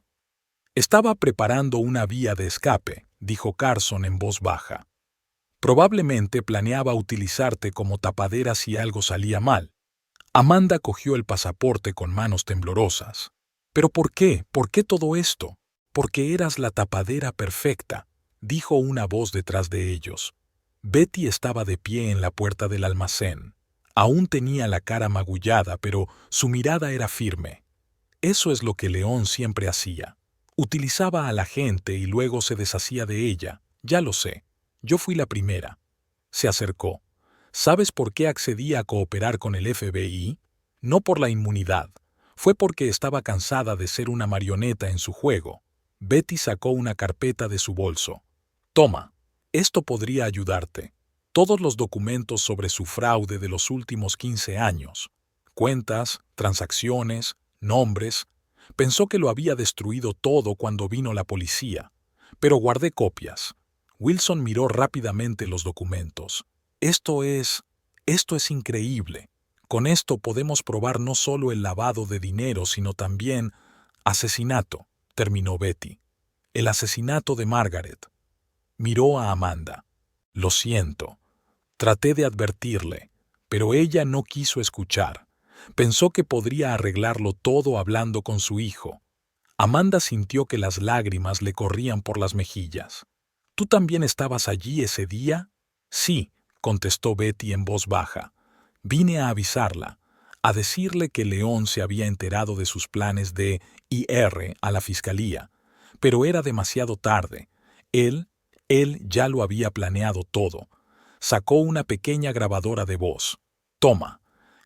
«Estaba preparando una vía de escape», dijo Carson en voz baja. «Probablemente planeaba utilizarte como tapadera si algo salía mal». Amanda cogió el pasaporte con manos temblorosas. «¿Pero por qué? ¿Por qué todo esto?» «Porque eras la tapadera perfecta», dijo una voz detrás de ellos. Betty estaba de pie en la puerta del almacén. Aún tenía la cara magullada, pero su mirada era firme. Eso es lo que León siempre hacía. Utilizaba a la gente y luego se deshacía de ella. «Ya lo sé. Yo fui la primera». Se acercó. «¿Sabes por qué accedí a cooperar con el FBI? No por la inmunidad. Fue porque estaba cansada de ser una marioneta en su juego». Betty sacó una carpeta de su bolso. «Toma, esto podría ayudarte. Todos los documentos sobre su fraude de los últimos 15 años. cuentas, transacciones, nombres. Pensó que lo había destruido todo cuando vino la policía, pero guardé copias. Wilson miró rápidamente los documentos. Esto es increíble. Con esto podemos probar no solo el lavado de dinero, sino también asesinato, terminó Betty. El asesinato de Margaret. Miró a Amanda. Lo siento. Traté de advertirle, pero ella no quiso escuchar. Pensó que podría arreglarlo todo hablando con su hijo. Amanda sintió que las lágrimas le corrían por las mejillas. ¿Tú también estabas allí ese día? Sí, contestó Betty en voz baja. Vine a avisarla, a decirle que León se había enterado de sus planes de ir a la fiscalía, pero era demasiado tarde. Él ya lo había planeado todo. Sacó una pequeña grabadora de voz. Toma,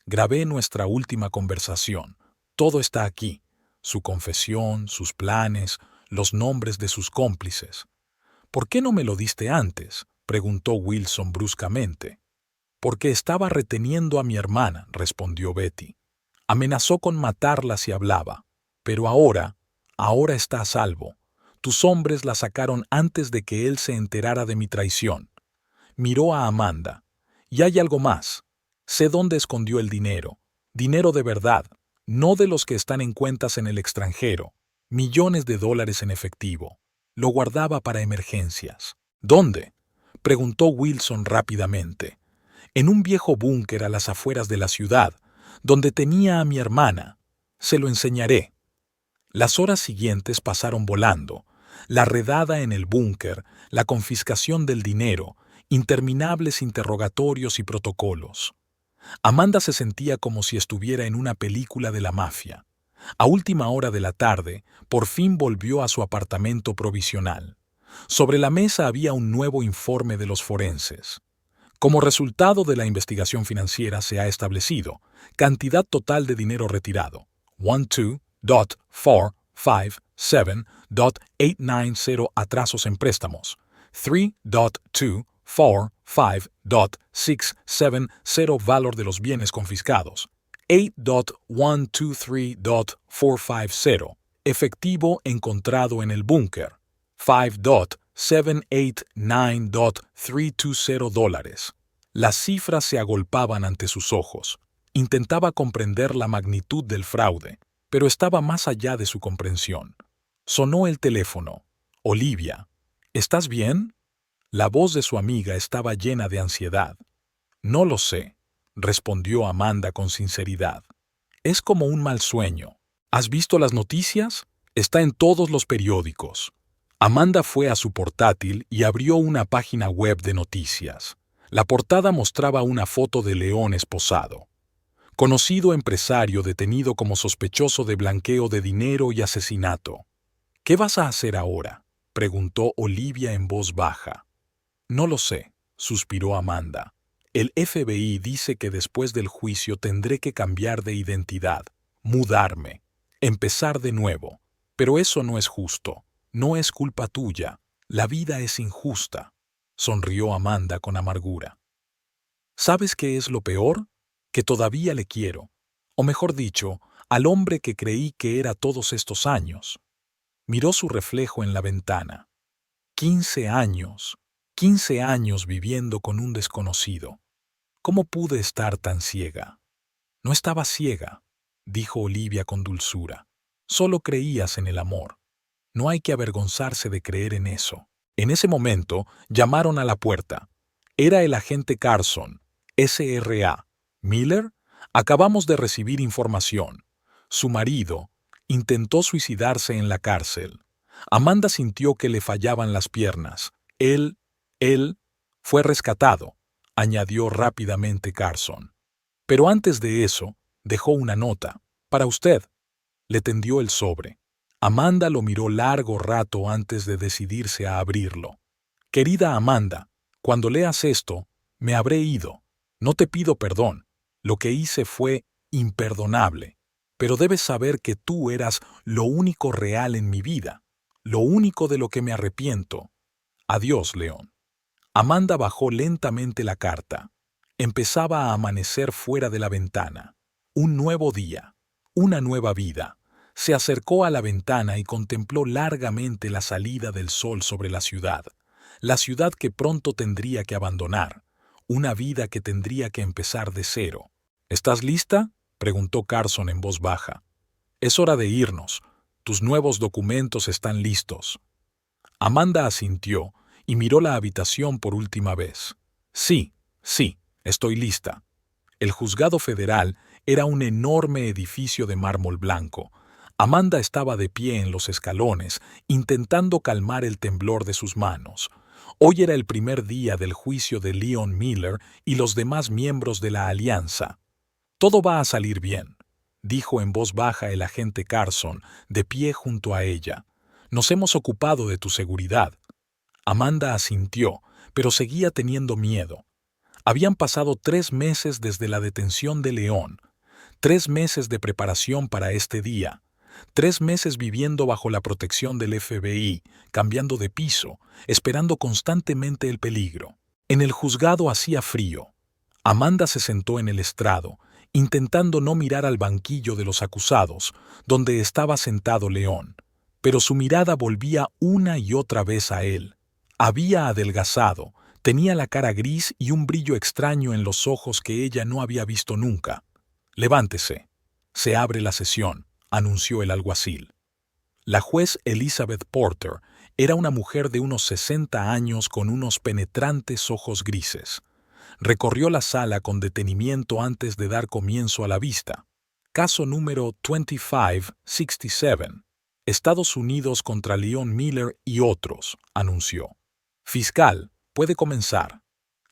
grabé nuestra última conversación. Todo está aquí. Su confesión, sus planes, los nombres de sus cómplices. ¿Por qué no me lo diste antes?, preguntó Wilson bruscamente. Porque estaba reteniendo a mi hermana, respondió Betty. Amenazó con matarla si hablaba. Pero ahora está a salvo. Tus hombres la sacaron antes de que él se enterara de mi traición. Miró a Amanda. Y hay algo más. Sé dónde escondió el dinero. Dinero de verdad, no de los que están en cuentas en el extranjero. Millones de dólares en efectivo. Lo guardaba para emergencias. ¿Dónde?, preguntó Wilson rápidamente. En un viejo búnker a las afueras de la ciudad, donde tenía a mi hermana. Se lo enseñaré. Las horas siguientes pasaron volando. La redada en el búnker, la confiscación del dinero, interminables interrogatorios y protocolos. Amanda se sentía como si estuviera en una película de la mafia. A última hora de la tarde, por fin volvió a su apartamento provisional. Sobre la mesa había un nuevo informe de los forenses. Como resultado de la investigación financiera se ha establecido cantidad total de dinero retirado: 12.457.890 atrasos en préstamos, 3.245.670 valor de los bienes confiscados, 8.123.450 efectivo encontrado en el búnker, 5.789.320 dólares. Las cifras se agolpaban ante sus ojos. Intentaba comprender la magnitud del fraude, pero estaba más allá de su comprensión. Sonó el teléfono. Olivia, ¿estás bien? La voz de su amiga estaba llena de ansiedad. No lo sé, respondió Amanda con sinceridad. Es como un mal sueño. ¿Has visto las noticias? Está en todos los periódicos. Amanda fue a su portátil y abrió una página web de noticias. La portada mostraba una foto de León esposado. Conocido empresario detenido como sospechoso de blanqueo de dinero y asesinato. ¿Qué vas a hacer ahora?, preguntó Olivia en voz baja. No lo sé, suspiró Amanda. El FBI dice que después del juicio tendré que cambiar de identidad, mudarme, empezar de nuevo. Pero eso no es justo. No es culpa tuya. La vida es injusta, sonrió Amanda con amargura. ¿Sabes qué es lo peor? Que todavía le quiero. O mejor dicho, al hombre que creí que era todos estos años. Miró su reflejo en la ventana. 15 años. 15 años viviendo con un desconocido. ¿Cómo pude estar tan ciega? No estaba ciega, dijo Olivia con dulzura. Solo creías en el amor. No hay que avergonzarse de creer en eso. En ese momento llamaron a la puerta. Era el agente Carson, SRA. ¿Miller? Acabamos de recibir información. Su marido intentó suicidarse en la cárcel. Amanda sintió que le fallaban las piernas. Él fue rescatado, añadió rápidamente Carson. Pero antes de eso, dejó una nota. Para usted. Le tendió el sobre. Amanda lo miró largo rato antes de decidirse a abrirlo. Querida Amanda, cuando leas esto, me habré ido. No te pido perdón. Lo que hice fue imperdonable. Pero debes saber que tú eras lo único real en mi vida. Lo único de lo que me arrepiento. Adiós, León. Amanda bajó lentamente la carta. Empezaba a amanecer fuera de la ventana. Un nuevo día, una nueva vida. Se acercó a la ventana y contempló largamente la salida del sol sobre la ciudad que pronto tendría que abandonar, una vida que tendría que empezar de cero. ¿Estás lista?, preguntó Carson en voz baja. Es hora de irnos. Tus nuevos documentos están listos. Amanda asintió y miró la habitación por última vez. Sí, estoy lista. El juzgado federal era un enorme edificio de mármol blanco. Amanda estaba de pie en los escalones, intentando calmar el temblor de sus manos. Hoy era el primer día del juicio de Leon Miller y los demás miembros de la alianza. Todo va a salir bien, dijo en voz baja el agente Carson, de pie junto a ella. Nos hemos ocupado de tu seguridad. Amanda asintió, pero seguía teniendo miedo. Habían pasado 3 meses desde la detención de Leon, 3 meses de preparación para este día, 3 meses viviendo bajo la protección del FBI, cambiando de piso, esperando constantemente el peligro. En el juzgado hacía frío. Amanda se sentó en el estrado, intentando no mirar al banquillo de los acusados, donde estaba sentado Leon, pero su mirada volvía una y otra vez a él. Había adelgazado, tenía la cara gris y un brillo extraño en los ojos que ella no había visto nunca. Levántese. Se abre la sesión, anunció el alguacil. La juez Elizabeth Porter era una mujer de unos 60 años con unos penetrantes ojos grises. Recorrió la sala con detenimiento antes de dar comienzo a la vista. Caso número 2567. Estados Unidos contra Leon Miller y otros, anunció. Fiscal, puede comenzar.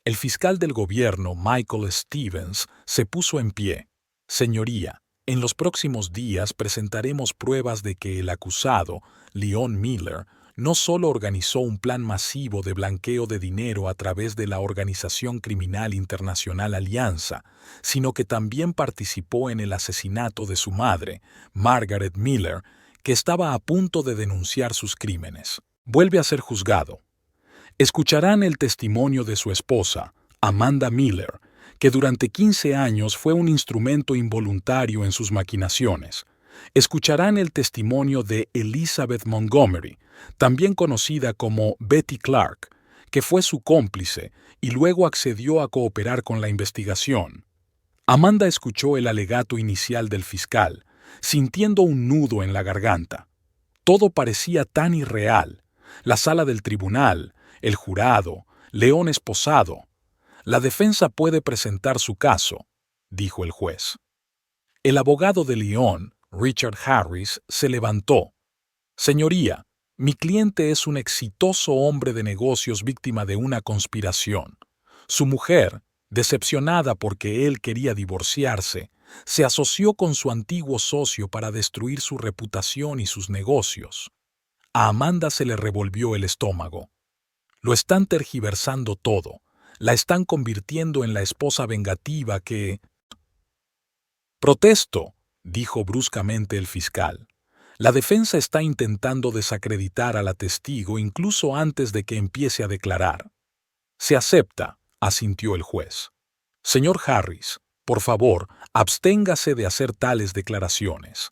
El fiscal del gobierno, Michael Stevens, se puso en pie. Señoría, en los próximos días presentaremos pruebas de que el acusado, Leon Miller, no solo organizó un plan masivo de blanqueo de dinero a través de la organización criminal internacional Alianza, sino que también participó en el asesinato de su madre, Margaret Miller, que estaba a punto de denunciar sus crímenes. Vuelve a ser juzgado. Escucharán el testimonio de su esposa, Amanda Miller, que durante 15 años fue un instrumento involuntario en sus maquinaciones. Escucharán el testimonio de Elizabeth Montgomery, también conocida como Betty Clark, que fue su cómplice y luego accedió a cooperar con la investigación. Amanda escuchó el alegato inicial del fiscal, sintiendo un nudo en la garganta. Todo parecía tan irreal. La sala del tribunal, el jurado, Leon esposado. La defensa puede presentar su caso, dijo el juez. El abogado de Leon, Richard Harris, se levantó. Señoría, mi cliente es un exitoso hombre de negocios víctima de una conspiración. Su mujer, decepcionada porque él quería divorciarse, se asoció con su antiguo socio para destruir su reputación y sus negocios. A Amanda se le revolvió el estómago. Lo están tergiversando todo. La están convirtiendo en la esposa vengativa que... Protesto, dijo bruscamente el fiscal. La defensa está intentando desacreditar a la testigo incluso antes de que empiece a declarar. Se acepta, asintió el juez. Señor Harris, por favor, absténgase de hacer tales declaraciones.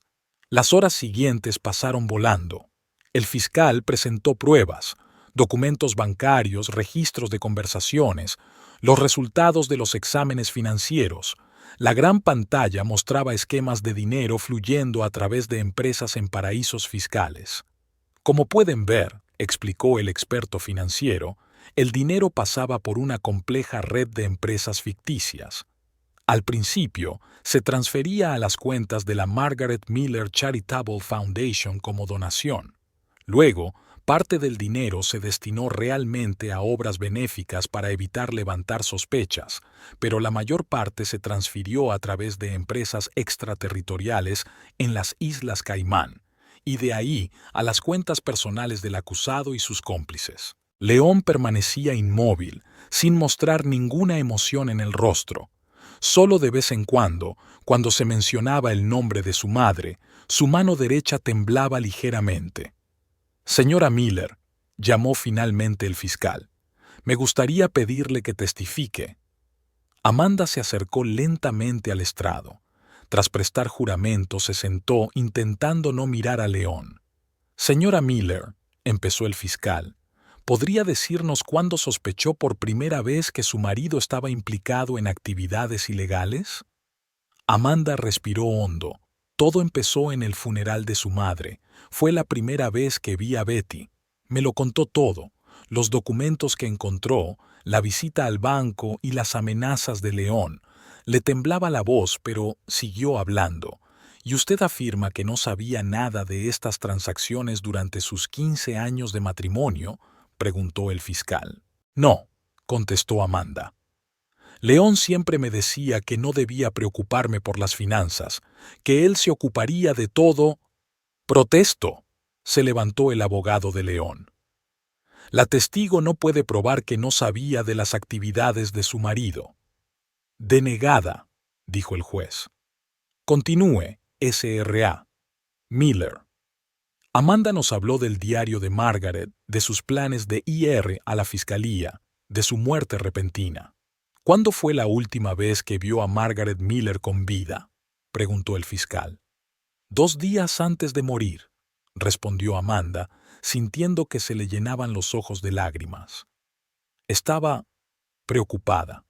Las horas siguientes pasaron volando. El fiscal presentó pruebas, documentos bancarios, registros de conversaciones, los resultados de los exámenes financieros. La gran pantalla mostraba esquemas de dinero fluyendo a través de empresas en paraísos fiscales. Como pueden ver, explicó el experto financiero, el dinero pasaba por una compleja red de empresas ficticias. Al principio, se transfería a las cuentas de la Margaret Miller Charitable Foundation como donación. Luego, parte del dinero se destinó realmente a obras benéficas para evitar levantar sospechas, pero la mayor parte se transfirió a través de empresas extraterritoriales en las Islas Caimán, y de ahí a las cuentas personales del acusado y sus cómplices. León permanecía inmóvil, sin mostrar ninguna emoción en el rostro. Solo de vez en cuando se mencionaba el nombre de su madre, su mano derecha temblaba ligeramente. Señora Miller, llamó finalmente el fiscal, me gustaría pedirle que testifique. Amanda se acercó lentamente al estrado. Tras prestar juramento, se sentó intentando no mirar a León. «Señora Miller», empezó el fiscal, ¿podría decirnos cuándo sospechó por primera vez que su marido estaba implicado en actividades ilegales? Amanda respiró hondo. Todo empezó en el funeral de su madre. Fue la primera vez que vi a Betty. Me lo contó todo. Los documentos que encontró, la visita al banco y las amenazas de León. Le temblaba la voz, pero siguió hablando. ¿Y usted afirma que no sabía nada de estas transacciones durante sus 15 años de matrimonio?, preguntó el fiscal. No, contestó Amanda. León siempre me decía que no debía preocuparme por las finanzas, que él se ocuparía de todo. Protesto, se levantó el abogado de León. La testigo no puede probar que no sabía de las actividades de su marido. Denegada, dijo el juez. Continúe, S.R.A. Miller. Amanda nos habló del diario de Margaret, de sus planes de ir a la fiscalía, de su muerte repentina. ¿Cuándo fue la última vez que vio a Margaret Miller con vida?, preguntó el fiscal. 2 días antes de morir, respondió Amanda, sintiendo que se le llenaban los ojos de lágrimas. Estaba preocupada.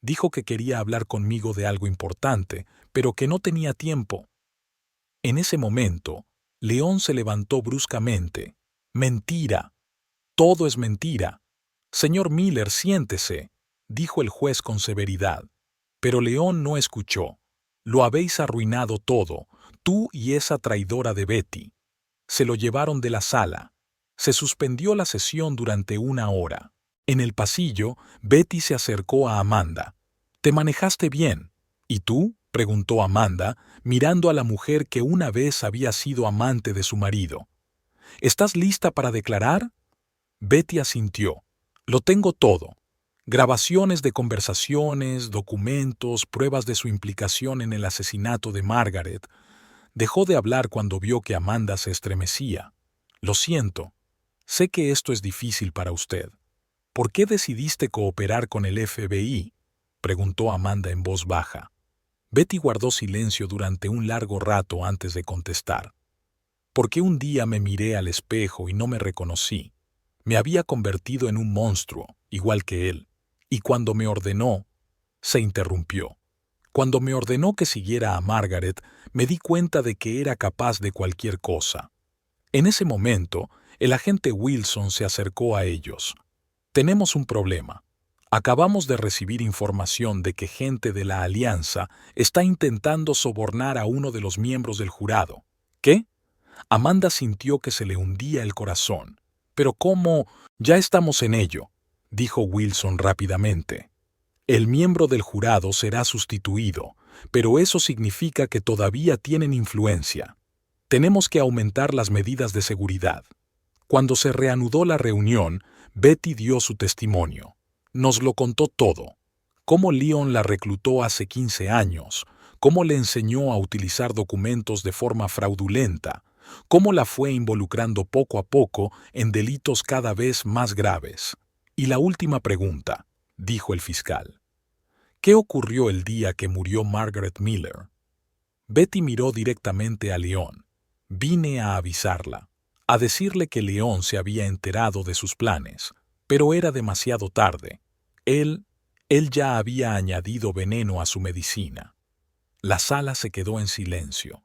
Dijo que quería hablar conmigo de algo importante, pero que no tenía tiempo. En ese momento, León se levantó bruscamente. «Mentira. Todo es mentira. Señor Miller, siéntese», dijo el juez con severidad. Pero León no escuchó. «Lo habéis arruinado todo, tú y esa traidora de Betty». Se lo llevaron de la sala. Se suspendió la sesión durante 1 hora. En el pasillo, Betty se acercó a Amanda. «Te manejaste bien. ¿Y tú?», preguntó Amanda, mirando a la mujer que una vez había sido amante de su marido. «¿Estás lista para declarar?». Betty asintió. «Lo tengo todo. Grabaciones de conversaciones, documentos, pruebas de su implicación en el asesinato de Margaret». Dejó de hablar cuando vio que Amanda se estremecía. «Lo siento. Sé que esto es difícil para usted. ¿Por qué decidiste cooperar con el FBI?», preguntó Amanda en voz baja. Betty guardó silencio durante un largo rato antes de contestar. «Porque un día me miré al espejo y no me reconocí. Me había convertido en un monstruo, igual que él. Y cuando me ordenó...». Se interrumpió. «Cuando me ordenó que siguiera a Margaret, me di cuenta de que era capaz de cualquier cosa». En ese momento, el agente Wilson se acercó a ellos. «Tenemos un problema. Acabamos de recibir información de que gente de la Alianza está intentando sobornar a uno de los miembros del jurado». «¿Qué?». Amanda sintió que se le hundía el corazón. «¿Pero cómo? Ya estamos en ello», dijo Wilson rápidamente. «El miembro del jurado será sustituido, pero eso significa que todavía tienen influencia. Tenemos que aumentar las medidas de seguridad». Cuando se reanudó la reunión, Betty dio su testimonio. Nos lo contó todo. Cómo Leon la reclutó hace 15 años, cómo le enseñó a utilizar documentos de forma fraudulenta, cómo la fue involucrando poco a poco en delitos cada vez más graves. «Y la última pregunta», dijo el fiscal. «¿Qué ocurrió el día que murió Margaret Miller?». Betty miró directamente a León. «Vine a avisarla, a decirle que León se había enterado de sus planes, pero era demasiado tarde. Él ya había añadido veneno a su medicina». La sala se quedó en silencio.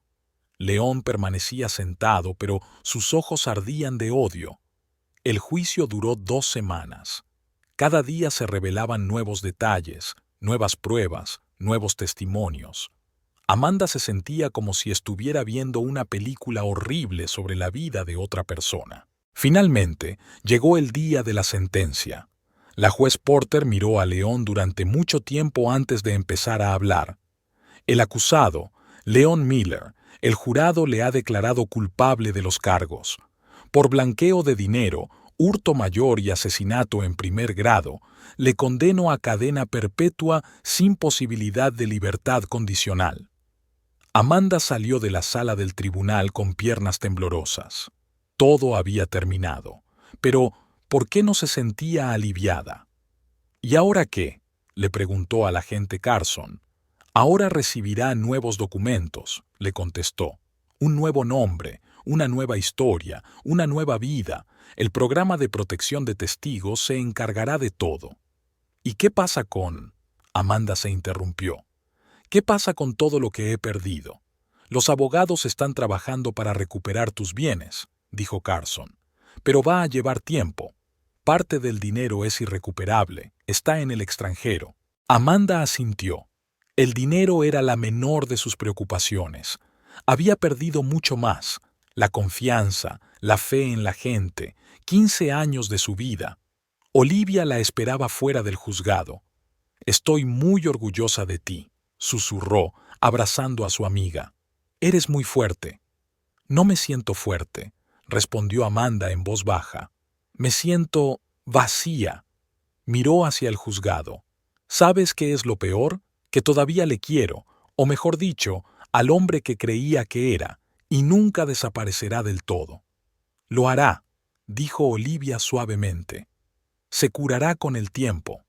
León permanecía sentado, pero sus ojos ardían de odio. El juicio duró 2 semanas. Cada día se revelaban nuevos detalles, nuevas pruebas, nuevos testimonios. Amanda se sentía como si estuviera viendo una película horrible sobre la vida de otra persona. Finalmente, llegó el día de la sentencia. La juez Porter miró a León durante mucho tiempo antes de empezar a hablar. «El acusado, León Miller, el jurado le ha declarado culpable de los cargos. Por blanqueo de dinero, hurto mayor y asesinato en primer grado, le condeno a cadena perpetua sin posibilidad de libertad condicional». Amanda salió de la sala del tribunal con piernas temblorosas. Todo había terminado. Pero, ¿por qué no se sentía aliviada? «¿Y ahora qué?», le preguntó al agente Carson. Ahora recibirá nuevos documentos, le contestó. Un nuevo nombre, una nueva historia, una nueva vida. El programa de protección de testigos se encargará de todo. ¿Y qué pasa con...? Amanda se interrumpió. ¿Qué pasa con todo lo que he perdido? Los abogados están trabajando para recuperar tus bienes, dijo Carson. Pero va a llevar tiempo. Parte del dinero es irrecuperable, está en el extranjero. Amanda asintió. El dinero era la menor de sus preocupaciones. Había perdido mucho más: la confianza, la fe en la gente, 15 años de su vida. Olivia la esperaba fuera del juzgado. «Estoy muy orgullosa de ti», susurró, abrazando a su amiga. «Eres muy fuerte». «No me siento fuerte», respondió Amanda en voz baja. «Me siento vacía». Miró hacia el juzgado. «¿Sabes qué es lo peor? Que todavía le quiero, o mejor dicho, al hombre que creía que era, y nunca desaparecerá del todo». «Lo hará», dijo Olivia suavemente. «Se curará con el tiempo».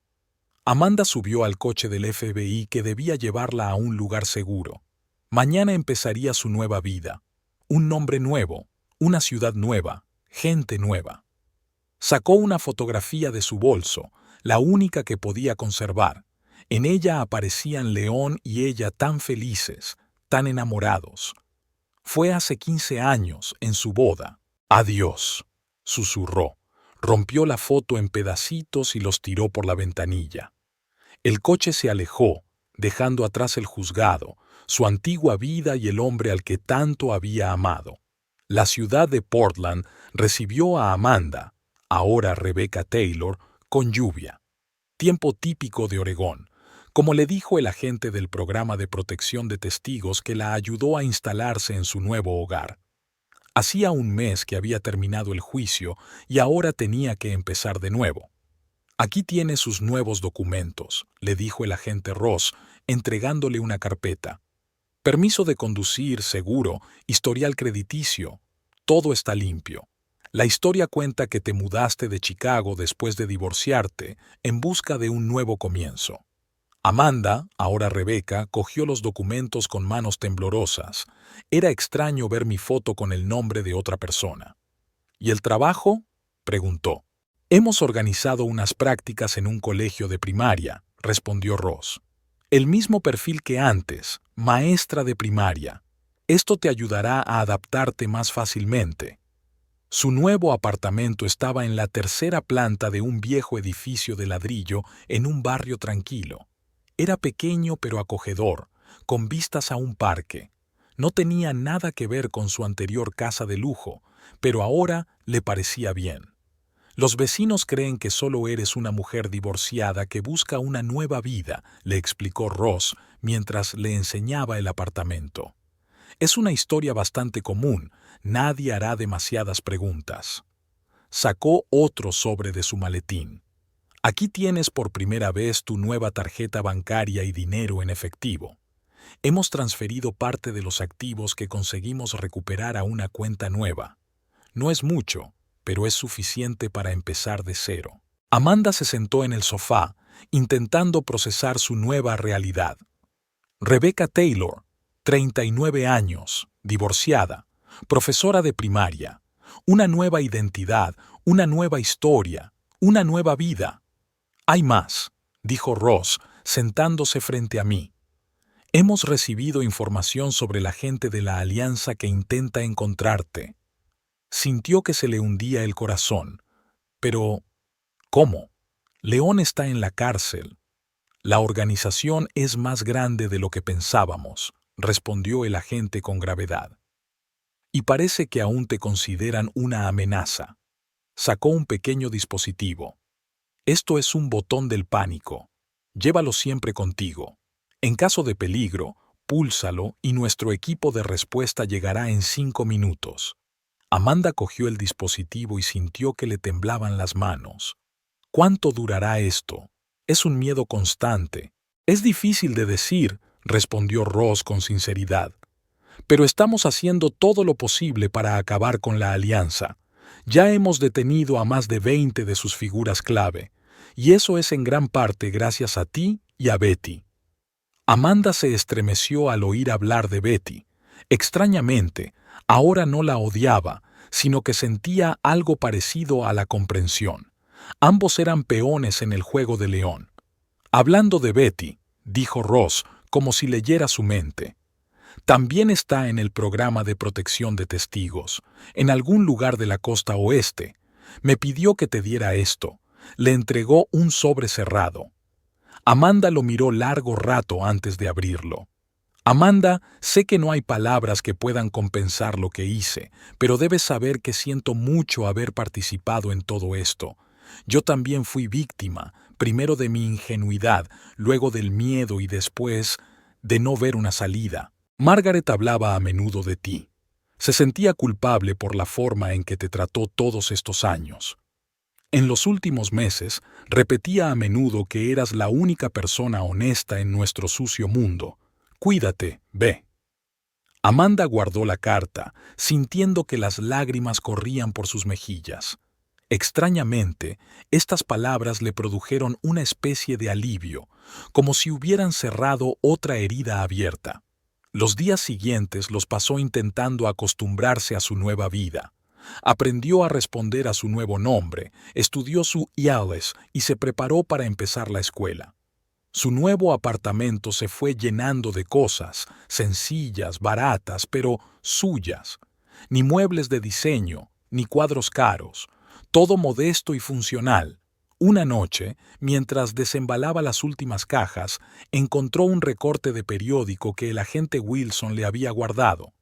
Amanda subió al coche del FBI que debía llevarla a un lugar seguro. Mañana empezaría su nueva vida. Un nombre nuevo, una ciudad nueva, gente nueva. Sacó una fotografía de su bolso, la única que podía conservar. En ella aparecían León y ella tan felices, tan enamorados. Fue hace 15 años, en su boda. «Adiós», susurró. Rompió la foto en pedacitos y los tiró por la ventanilla. El coche se alejó, dejando atrás el juzgado, su antigua vida y el hombre al que tanto había amado. La ciudad de Portland recibió a Amanda, ahora Rebecca Taylor, con lluvia. Tiempo típico de Oregón, como le dijo el agente del programa de protección de testigos que la ayudó a instalarse en su nuevo hogar. Hacía un mes que había terminado el juicio y ahora tenía que empezar de nuevo. «Aquí tiene sus nuevos documentos», le dijo el agente Ross, entregándole una carpeta. «Permiso de conducir, seguro, historial crediticio. Todo está limpio. La historia cuenta que te mudaste de Chicago después de divorciarte, en busca de un nuevo comienzo». Amanda, ahora Rebecca, cogió los documentos con manos temblorosas. Era extraño ver mi foto con el nombre de otra persona. «¿Y el trabajo?», preguntó. «Hemos organizado unas prácticas en un colegio de primaria», respondió Ross. «El mismo perfil que antes, maestra de primaria. Esto te ayudará a adaptarte más fácilmente». Su nuevo apartamento estaba en la tercera planta de un viejo edificio de ladrillo en un barrio tranquilo. Era pequeño pero acogedor, con vistas a un parque. No tenía nada que ver con su anterior casa de lujo, pero ahora le parecía bien. «Los vecinos creen que solo eres una mujer divorciada que busca una nueva vida», le explicó Ross mientras le enseñaba el apartamento. «Es una historia bastante común, nadie hará demasiadas preguntas». Sacó otro sobre de su maletín. «Aquí tienes por primera vez tu nueva tarjeta bancaria y dinero en efectivo. Hemos transferido parte de los activos que conseguimos recuperar a una cuenta nueva. No es mucho, pero es suficiente para empezar de cero». Amanda se sentó en el sofá, intentando procesar su nueva realidad. Rebecca Taylor, 39 años, divorciada, profesora de primaria. Una nueva identidad, una nueva historia, una nueva vida. «Hay más», dijo Ross, sentándose frente a mí. «Hemos recibido información sobre la gente de la Alianza que intenta encontrarte». Sintió que se le hundía el corazón. Pero, ¿cómo? León está en la cárcel. «La organización es más grande de lo que pensábamos», respondió el agente con gravedad. «Y parece que aún te consideran una amenaza». Sacó un pequeño dispositivo. «Esto es un botón del pánico. Llévalo siempre contigo. En caso de peligro, púlsalo y nuestro equipo de respuesta llegará en 5 minutos». Amanda cogió el dispositivo y sintió que le temblaban las manos. «¿Cuánto durará esto? Es un miedo constante». «Es difícil de decir», respondió Ross con sinceridad. «Pero estamos haciendo todo lo posible para acabar con la alianza. Ya hemos detenido a más de 20 de sus figuras clave, y eso es en gran parte gracias a ti y a Betty». Amanda se estremeció al oír hablar de Betty. Extrañamente, ahora no la odiaba, sino que sentía algo parecido a la comprensión. Ambos eran peones en el juego de León. Hablando de Betty, dijo Ross, como si leyera su mente. También está en el programa de protección de testigos, en algún lugar de la costa oeste. Me pidió que te diera esto. Le entregó un sobre cerrado. Amanda lo miró largo rato antes de abrirlo. Amanda, sé que no hay palabras que puedan compensar lo que hice, pero debes saber que siento mucho haber participado en todo esto. Yo también fui víctima, primero de mi ingenuidad, luego del miedo y después de no ver una salida. Margaret hablaba a menudo de ti. Se sentía culpable por la forma en que te trató todos estos años. En los últimos meses, repetía a menudo que eras la única persona honesta en nuestro sucio mundo. Cuídate, ve. Amanda guardó la carta, sintiendo que las lágrimas corrían por sus mejillas. Extrañamente, estas palabras le produjeron una especie de alivio, como si hubieran cerrado otra herida abierta. Los días siguientes los pasó intentando acostumbrarse a su nueva vida. Aprendió a responder a su nuevo nombre, estudió su IELTS y se preparó para empezar la escuela. Su nuevo apartamento se fue llenando de cosas, sencillas, baratas, pero suyas. Ni muebles de diseño, ni cuadros caros. Todo modesto y funcional. Una noche, mientras desembalaba las últimas cajas, encontró un recorte de periódico que el agente Wilson le había guardado.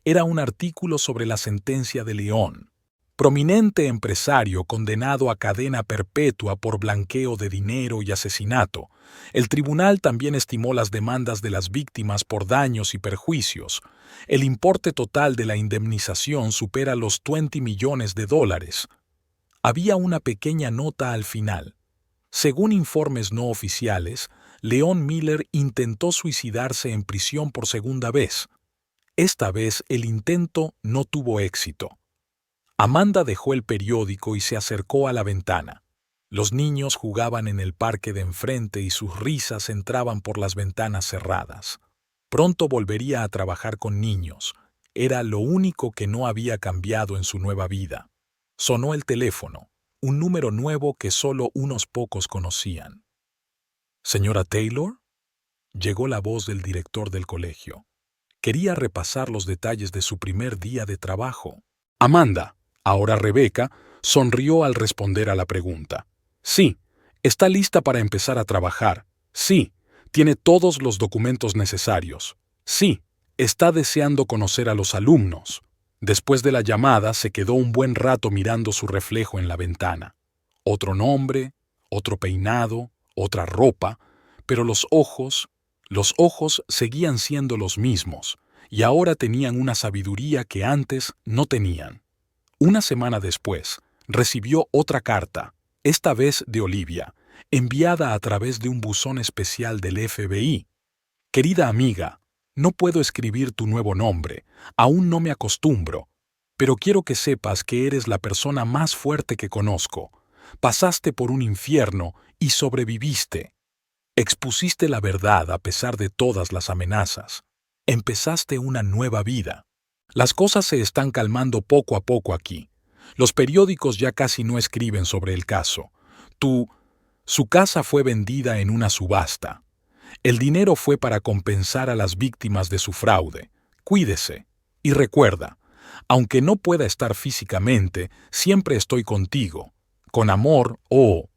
Era un artículo sobre la sentencia de León. Prominente empresario condenado a cadena perpetua por blanqueo de dinero y asesinato. El tribunal también estimó las demandas de las víctimas por daños y perjuicios. El importe total de la indemnización supera los $20 millones. Había una pequeña nota al final. Según informes no oficiales, Leon Miller intentó suicidarse en prisión por segunda vez. Esta vez el intento no tuvo éxito. Amanda dejó el periódico y se acercó a la ventana. Los niños jugaban en el parque de enfrente y sus risas entraban por las ventanas cerradas. Pronto volvería a trabajar con niños. Era lo único que no había cambiado en su nueva vida. Sonó el teléfono, un número nuevo que solo unos pocos conocían. ¿Señora Taylor? Llegó la voz del director del colegio. Quería repasar los detalles de su primer día de trabajo. Amanda, ahora Rebeca, sonrió al responder a la pregunta. Sí, está lista para empezar a trabajar. Sí, tiene todos los documentos necesarios. Sí, está deseando conocer a los alumnos. Después de la llamada se quedó un buen rato mirando su reflejo en la ventana. Otro nombre, otro peinado, otra ropa, pero los ojos seguían siendo los mismos, y ahora tenían una sabiduría que antes no tenían. Una semana después, recibió otra carta, esta vez de Olivia, enviada a través de un buzón especial del FBI. Querida amiga, no puedo escribir tu nuevo nombre, aún no me acostumbro, pero quiero que sepas que eres la persona más fuerte que conozco. Pasaste por un infierno y sobreviviste. Expusiste la verdad a pesar de todas las amenazas. Empezaste una nueva vida. Las cosas se están calmando poco a poco aquí. Los periódicos ya casi no escriben sobre el caso. Su casa fue vendida en una subasta. El dinero fue para compensar a las víctimas de su fraude. Cuídese. Y recuerda, aunque no pueda estar físicamente, siempre estoy contigo. Con amor, oh,